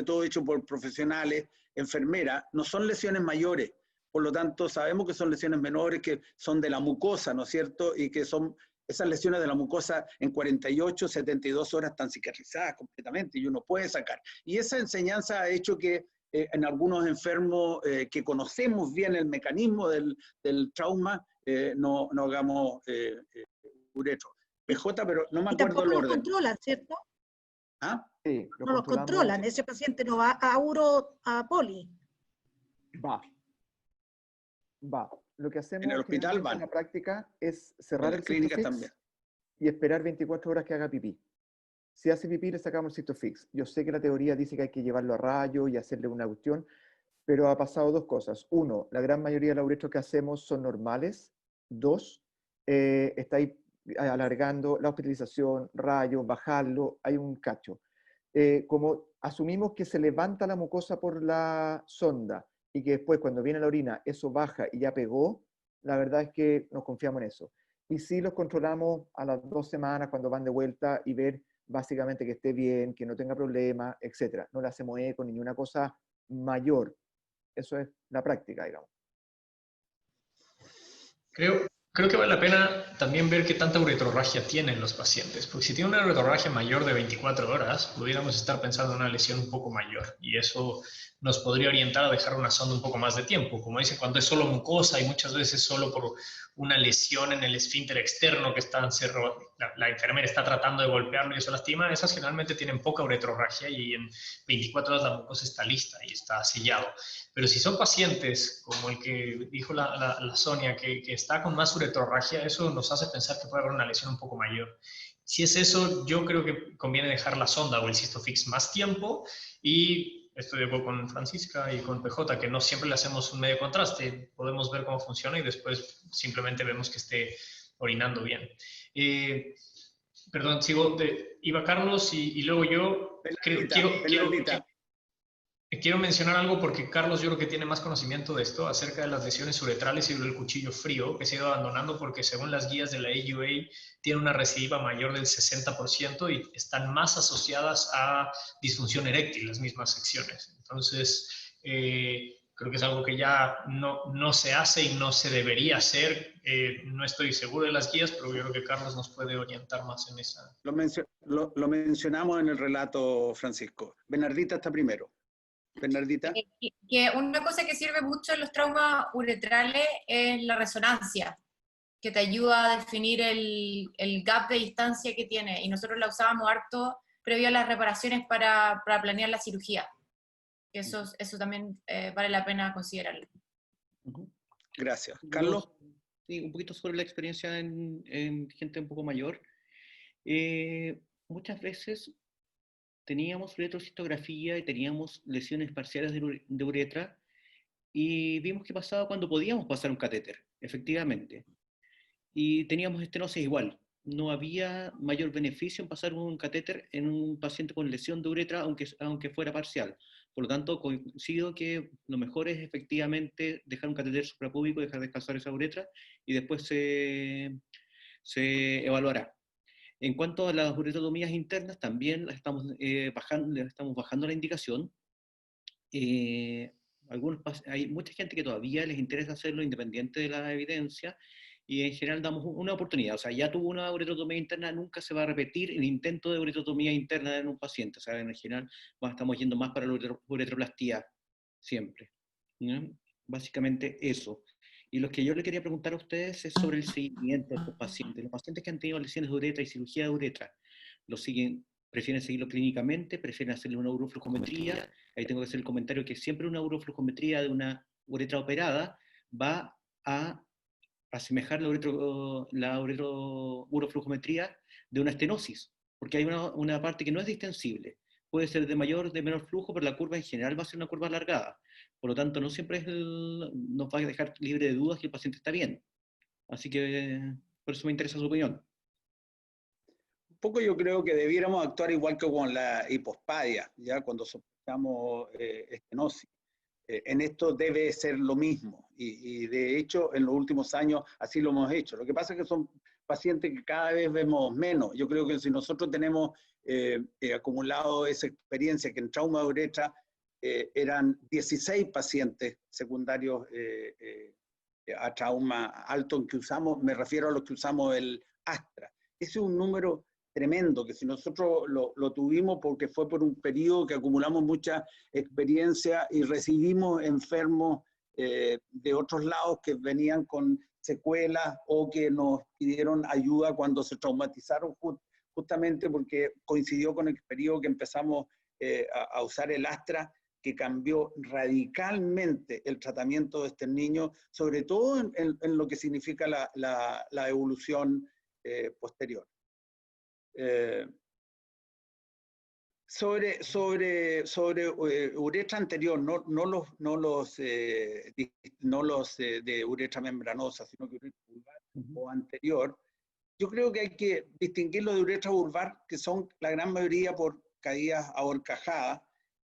todo hecho por profesionales, enfermeras, no son lesiones mayores. Por lo tanto, sabemos que son lesiones menores, que son de la mucosa, ¿no es cierto?, y que esas lesiones de la mucosa en 48, 72 horas están cicatrizadas completamente y uno puede sacar. Y esa enseñanza ha hecho que en algunos enfermos que conocemos bien el mecanismo del trauma, no hagamos uretro. PJ, pero no me Y acuerdo tampoco el lo orden. controlan, ¿cierto? ¿Ah? Sí, No los controlan, ese paciente no va a uro a poli. Va. Lo que hacemos En el hospital generalmente en la práctica es cerrar En las el clínicas Cystofix también. y esperar 24 horas que haga pipí. Si hace pipí, le sacamos el Cystofix. Yo sé que la teoría dice que hay que llevarlo a rayo y hacerle una cuestión, pero ha pasado dos cosas. Uno, la gran mayoría de los uretros que hacemos son normales. Dos, está ahí alargando la hospitalización, rayo, bajarlo, hay un cacho. Como asumimos que se levanta la mucosa por la sonda y que después cuando viene la orina eso baja y ya pegó, la verdad es que nos confiamos en eso. Y sí los controlamos a las 2 semanas cuando van de vuelta y ver básicamente que esté bien, que no tenga problemas, etc. No le hacemos eco ni una cosa mayor. Eso es la práctica, digamos. Creo que vale la pena también ver qué tanta uretrorragia tienen los pacientes, porque si tiene una uretrorragia mayor de 24 horas, pudiéramos estar pensando en una lesión un poco mayor, y eso nos podría orientar a dejar una sonda un poco más de tiempo. Como dice, cuando es solo mucosa y muchas veces solo por una lesión en el esfínter externo que la enfermera está tratando de golpearlo y eso lastima, esas generalmente tienen poca uretrorragia y en 24 horas la mucosa está lista y está sellado. Pero si son pacientes, como el que dijo la Sonia, que está con más uretrorragia, eso nos hace pensar que puede haber una lesión un poco mayor. Si es eso, yo creo que conviene dejar la sonda o el Cystofix más tiempo, y estoy de acuerdo con Francisca y con PJ, que no siempre le hacemos un medio contraste, podemos ver cómo funciona y después simplemente vemos que esté orinando bien. Perdón, iba Carlos y luego yo. Quiero mencionar algo porque Carlos yo creo que tiene más conocimiento de esto acerca de las lesiones uretrales y del cuchillo frío que se ha ido abandonando porque según las guías de la AUA tiene una recidiva mayor del 60% y están más asociadas a disfunción eréctil las mismas secciones. Entonces, creo que es algo que ya no se hace y no se debería hacer. No estoy seguro de las guías, pero yo creo que Carlos nos puede orientar más en esa. Lo mencionamos en el relato, Francisco. Bernardita está primero. Bernardita. Que una cosa que sirve mucho en los traumas uretrales es la resonancia, que te ayuda a definir el gap de distancia que tiene, y nosotros la usábamos harto previo a las reparaciones para planear la cirugía. Eso también vale la pena considerarlo. Gracias. Carlos. Sí, un poquito sobre la experiencia en gente un poco mayor. Muchas veces teníamos uretrocistografía y teníamos lesiones parciales de uretra y vimos qué pasaba cuando podíamos pasar un catéter, efectivamente. Y teníamos estenosis igual. No había mayor beneficio en pasar un catéter en un paciente con lesión de uretra, aunque fuera parcial. Por lo tanto, coincido que lo mejor es efectivamente dejar un catéter suprapúbico, dejar descansar esa uretra y después se evaluará. En cuanto a las uretrotomías internas, también estamos bajando la indicación. Hay mucha gente que todavía les interesa hacerlo independiente de la evidencia, y en general damos una oportunidad. O sea, ya tuvo una uretrotomía interna, nunca se va a repetir el intento de uretrotomía interna en un paciente. O sea, en general estamos yendo más para la uretroplastía siempre. ¿No? Básicamente eso. Y lo que yo le quería preguntar a ustedes es sobre el seguimiento de estos pacientes. Los pacientes que han tenido lesiones de uretra y cirugía de uretra, prefieren seguirlo clínicamente, prefieren hacerle una uroflujometría. Ahí tengo que hacer el comentario que siempre una uroflujometría de una uretra operada va a asemejar la uroflujometría de una estenosis, porque hay una parte que no es distensible. Puede ser de mayor, de menor flujo, pero la curva en general va a ser una curva alargada. Por lo tanto, no siempre nos va a dejar libre de dudas que el paciente está bien. Así que por eso me interesa su opinión. Un poco yo creo que debiéramos actuar igual que con la hipospadia, ya cuando sospechamos estenosis. En esto debe ser lo mismo, y de hecho en los últimos años así lo hemos hecho. Lo que pasa es que son pacientes que cada vez vemos menos. Yo creo que si nosotros tenemos acumulado esa experiencia que en trauma de uretra eran 16 pacientes secundarios a trauma alto en que usamos, me refiero a los que usamos el Astra. Ese es un número tremendo, que si nosotros lo tuvimos porque fue por un periodo que acumulamos mucha experiencia y recibimos enfermos de otros lados que venían con secuelas o que nos pidieron ayuda cuando se traumatizaron justamente porque coincidió con el periodo que empezamos a usar el Astra, que cambió radicalmente el tratamiento de este niño, sobre todo en lo que significa la evolución posterior. Sobre uretra anterior, no los de uretra membranosa, sino que uretra vulvar o anterior, yo creo que hay que distinguir los de uretra vulvar, que son la gran mayoría por caídas a horcajadas,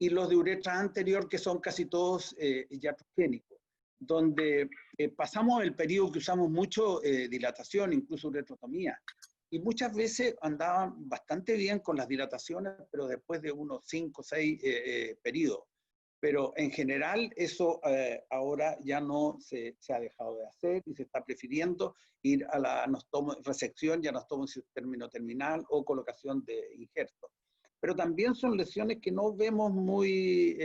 y los de uretra anterior, que son casi todos iatrogénicos, donde pasamos el periodo que usamos mucho dilatación, incluso uretrotomía, y muchas veces andaban bastante bien con las dilataciones, pero después de unos 5 o 6 periodos. Pero en general eso ahora ya no se ha dejado de hacer y se está prefiriendo ir a la resección y anastomosis término terminal o colocación de injertos. Pero también son lesiones que no vemos muy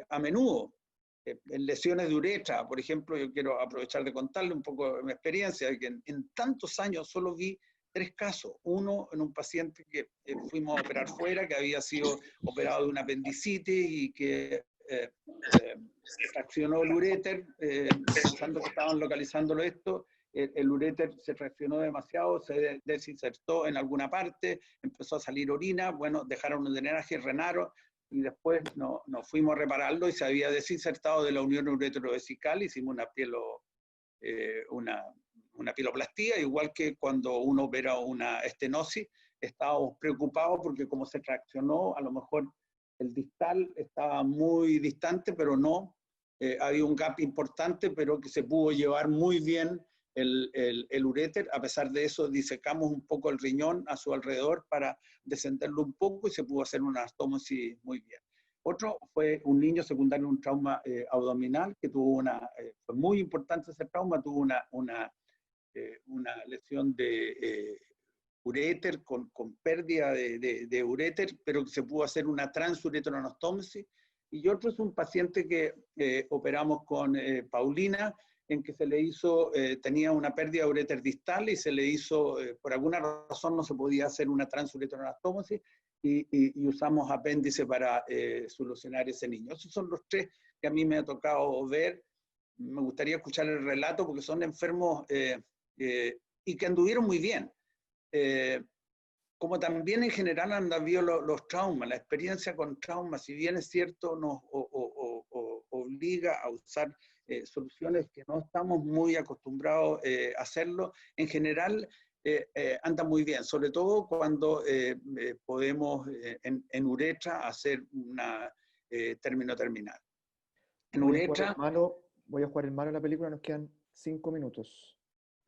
a menudo. En lesiones de uretra, por ejemplo, yo quiero aprovechar de contarle un poco mi experiencia, que en tantos años solo vi 3 casos. Uno en un paciente que fuimos a operar fuera, que había sido operado de una apendicitis y que se fraccionó el uréter, pensando que estaban localizándolo esto. El uréter se fraccionó demasiado, se desinsertó en alguna parte, empezó a salir orina, bueno, dejaron un drenaje, renaron, y después nos fuimos a repararlo y se había desinsertado de la unión uretrovesical, hicimos una piloplastía, igual que cuando uno opera una estenosis, estábamos preocupados porque como se fraccionó, a lo mejor el distal estaba muy distante, pero no, había un gap importante, pero que se pudo llevar muy bien el uréter. A pesar de eso, disecamos un poco el riñón a su alrededor para descenderlo un poco y se pudo hacer una anastomosis muy bien. Otro fue un niño secundario en un trauma abdominal que tuvo fue muy importante ese trauma, tuvo una lesión de uréter con pérdida de uréter, pero que se pudo hacer una transuretroanastomosis. Y otro es un paciente que operamos con Paulina, en que se le hizo, tenía una pérdida de uréter distal y se le hizo, por alguna razón no se podía hacer una transuretroanastomosis y usamos apéndice para solucionar ese niño. Esos son los 3 que a mí me ha tocado ver. Me gustaría escuchar el relato porque son enfermos y que anduvieron muy bien. Como también en general han habido los traumas, la experiencia con traumas, si bien es cierto, nos obliga a usar soluciones que no estamos muy acostumbrados a hacerlo, en general anda muy bien, sobre todo cuando podemos en uretra hacer una término terminal. En uretra... Voy a jugar el malo en la película, nos quedan 5 minutos.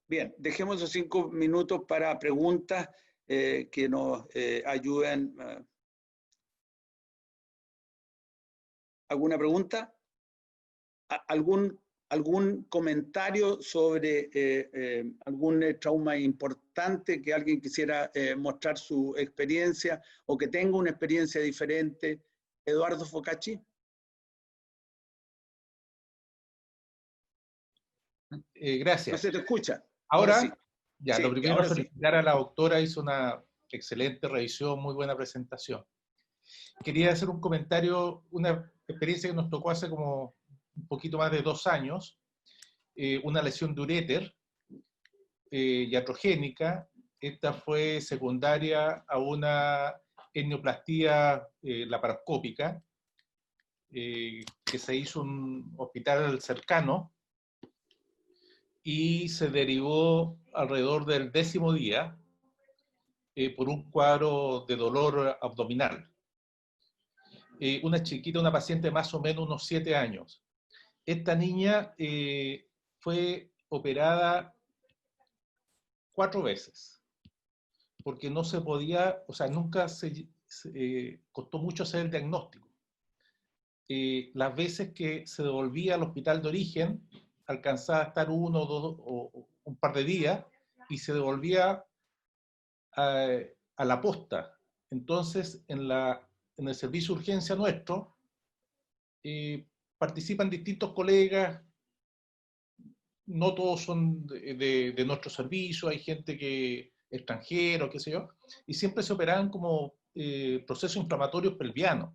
Bien, dejemos esos 5 minutos para preguntas que nos ayuden. ¿Alguna pregunta? ¿Algún comentario sobre algún trauma importante que alguien quisiera mostrar su experiencia o que tenga una experiencia diferente? Eduardo Focacci. Gracias. No se te escucha. Ahora sí. Ya, Sí, lo primero ahora es felicitar a la doctora, hizo una excelente revisión, muy buena presentación. Quería hacer un comentario, una experiencia que nos tocó hace como un poquito más de 2 años, una lesión de uréter iatrogénica. Esta fue secundaria a una hernioplastia laparoscópica que se hizo en un hospital cercano y se derivó alrededor del 10º día por un cuadro de dolor abdominal. Una chiquita, una paciente de más o menos unos 7 años. Esta niña fue operada 4 veces, porque no se podía, o sea, nunca costó mucho hacer el diagnóstico. Las veces que se devolvía al hospital de origen, alcanzaba a estar 1 o 2 o un par de días y se devolvía a la posta. Entonces, en el servicio de urgencia nuestro, participan distintos colegas, no todos son de nuestro servicio, hay gente extranjero, qué sé yo, y siempre se operaban como procesos inflamatorios pelvianos.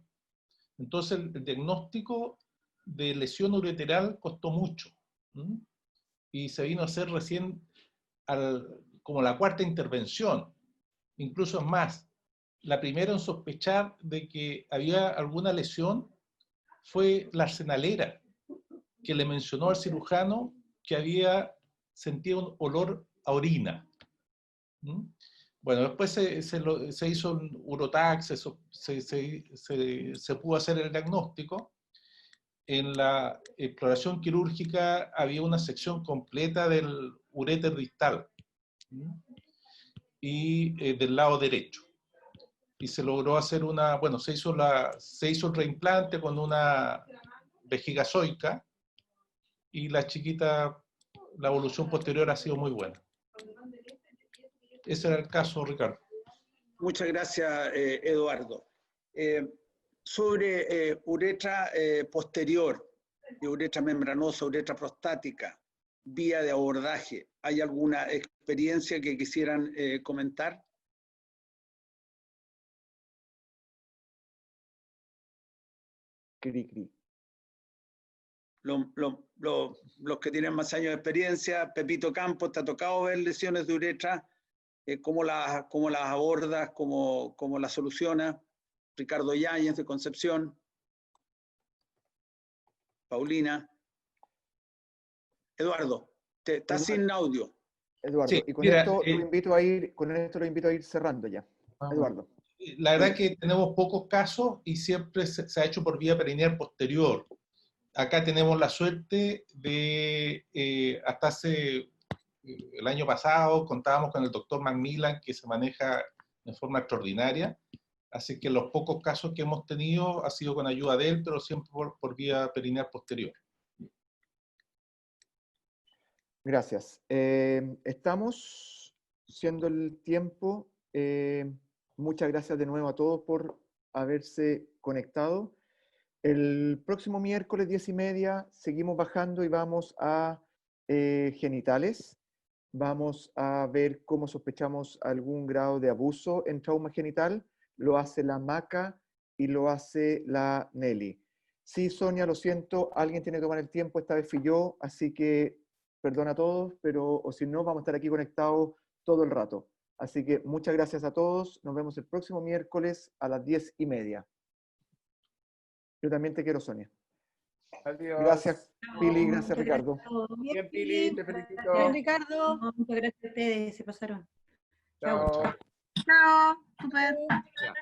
Entonces, el diagnóstico de lesión ureteral costó mucho. Y se vino a hacer recién como la 4ª intervención. Incluso más, la primera en sospechar de que había alguna lesión fue la arsenalera, que le mencionó al cirujano que había sentido un olor a orina. Bueno, después se hizo un urotax, se pudo hacer el diagnóstico. En la exploración quirúrgica había una sección completa del uréter distal y del lado derecho. Y se logró hacer se hizo el reimplante con una vejiga zoica y la chiquita, la evolución posterior ha sido muy buena. Ese era el caso, Ricardo. Muchas gracias, Eduardo. Sobre uretra posterior, uretra membranosa, uretra prostática, vía de abordaje, ¿hay alguna experiencia que quisieran comentar? Cri, cri. Los que tienen más años de experiencia, Pepito Campos, ¿te ha tocado ver lesiones de uretra? ¿Cómo las abordas? ¿Cómo las solucionas? Ricardo Yáñez de Concepción. Paulina. Eduardo, estás sin audio. Eduardo, Sí, y con mira, esto lo invito a ir cerrando ya. Eduardo. La verdad es que tenemos pocos casos y siempre se ha hecho por vía perineal posterior. Acá tenemos la suerte de, hasta hace el año pasado, contábamos con el doctor Macmillan, que se maneja de forma extraordinaria. Así que los pocos casos que hemos tenido ha sido con ayuda de él, pero siempre por vía perineal posterior. Gracias. Estamos siendo el tiempo. Muchas gracias de nuevo a todos por haberse conectado. El próximo miércoles 10:30 seguimos bajando y vamos a genitales. Vamos a ver cómo sospechamos algún grado de abuso en trauma genital. Lo hace la Maca y lo hace la Nelly. Sí, Sonia, lo siento, alguien tiene que tomar el tiempo, esta vez fui yo, así que perdona a todos, pero o si no, vamos a estar aquí conectados todo el rato. Así que muchas gracias a todos, nos vemos el próximo miércoles a las 10:30. Yo también te quiero, Sonia. Adiós. Gracias, Pili, gracias, Muchas Ricardo. gracias a todos. Bien, Pili, te felicito. Bien, Ricardo. No, muchas gracias a ustedes, se pasaron. Chao. Chao. Super. Ya.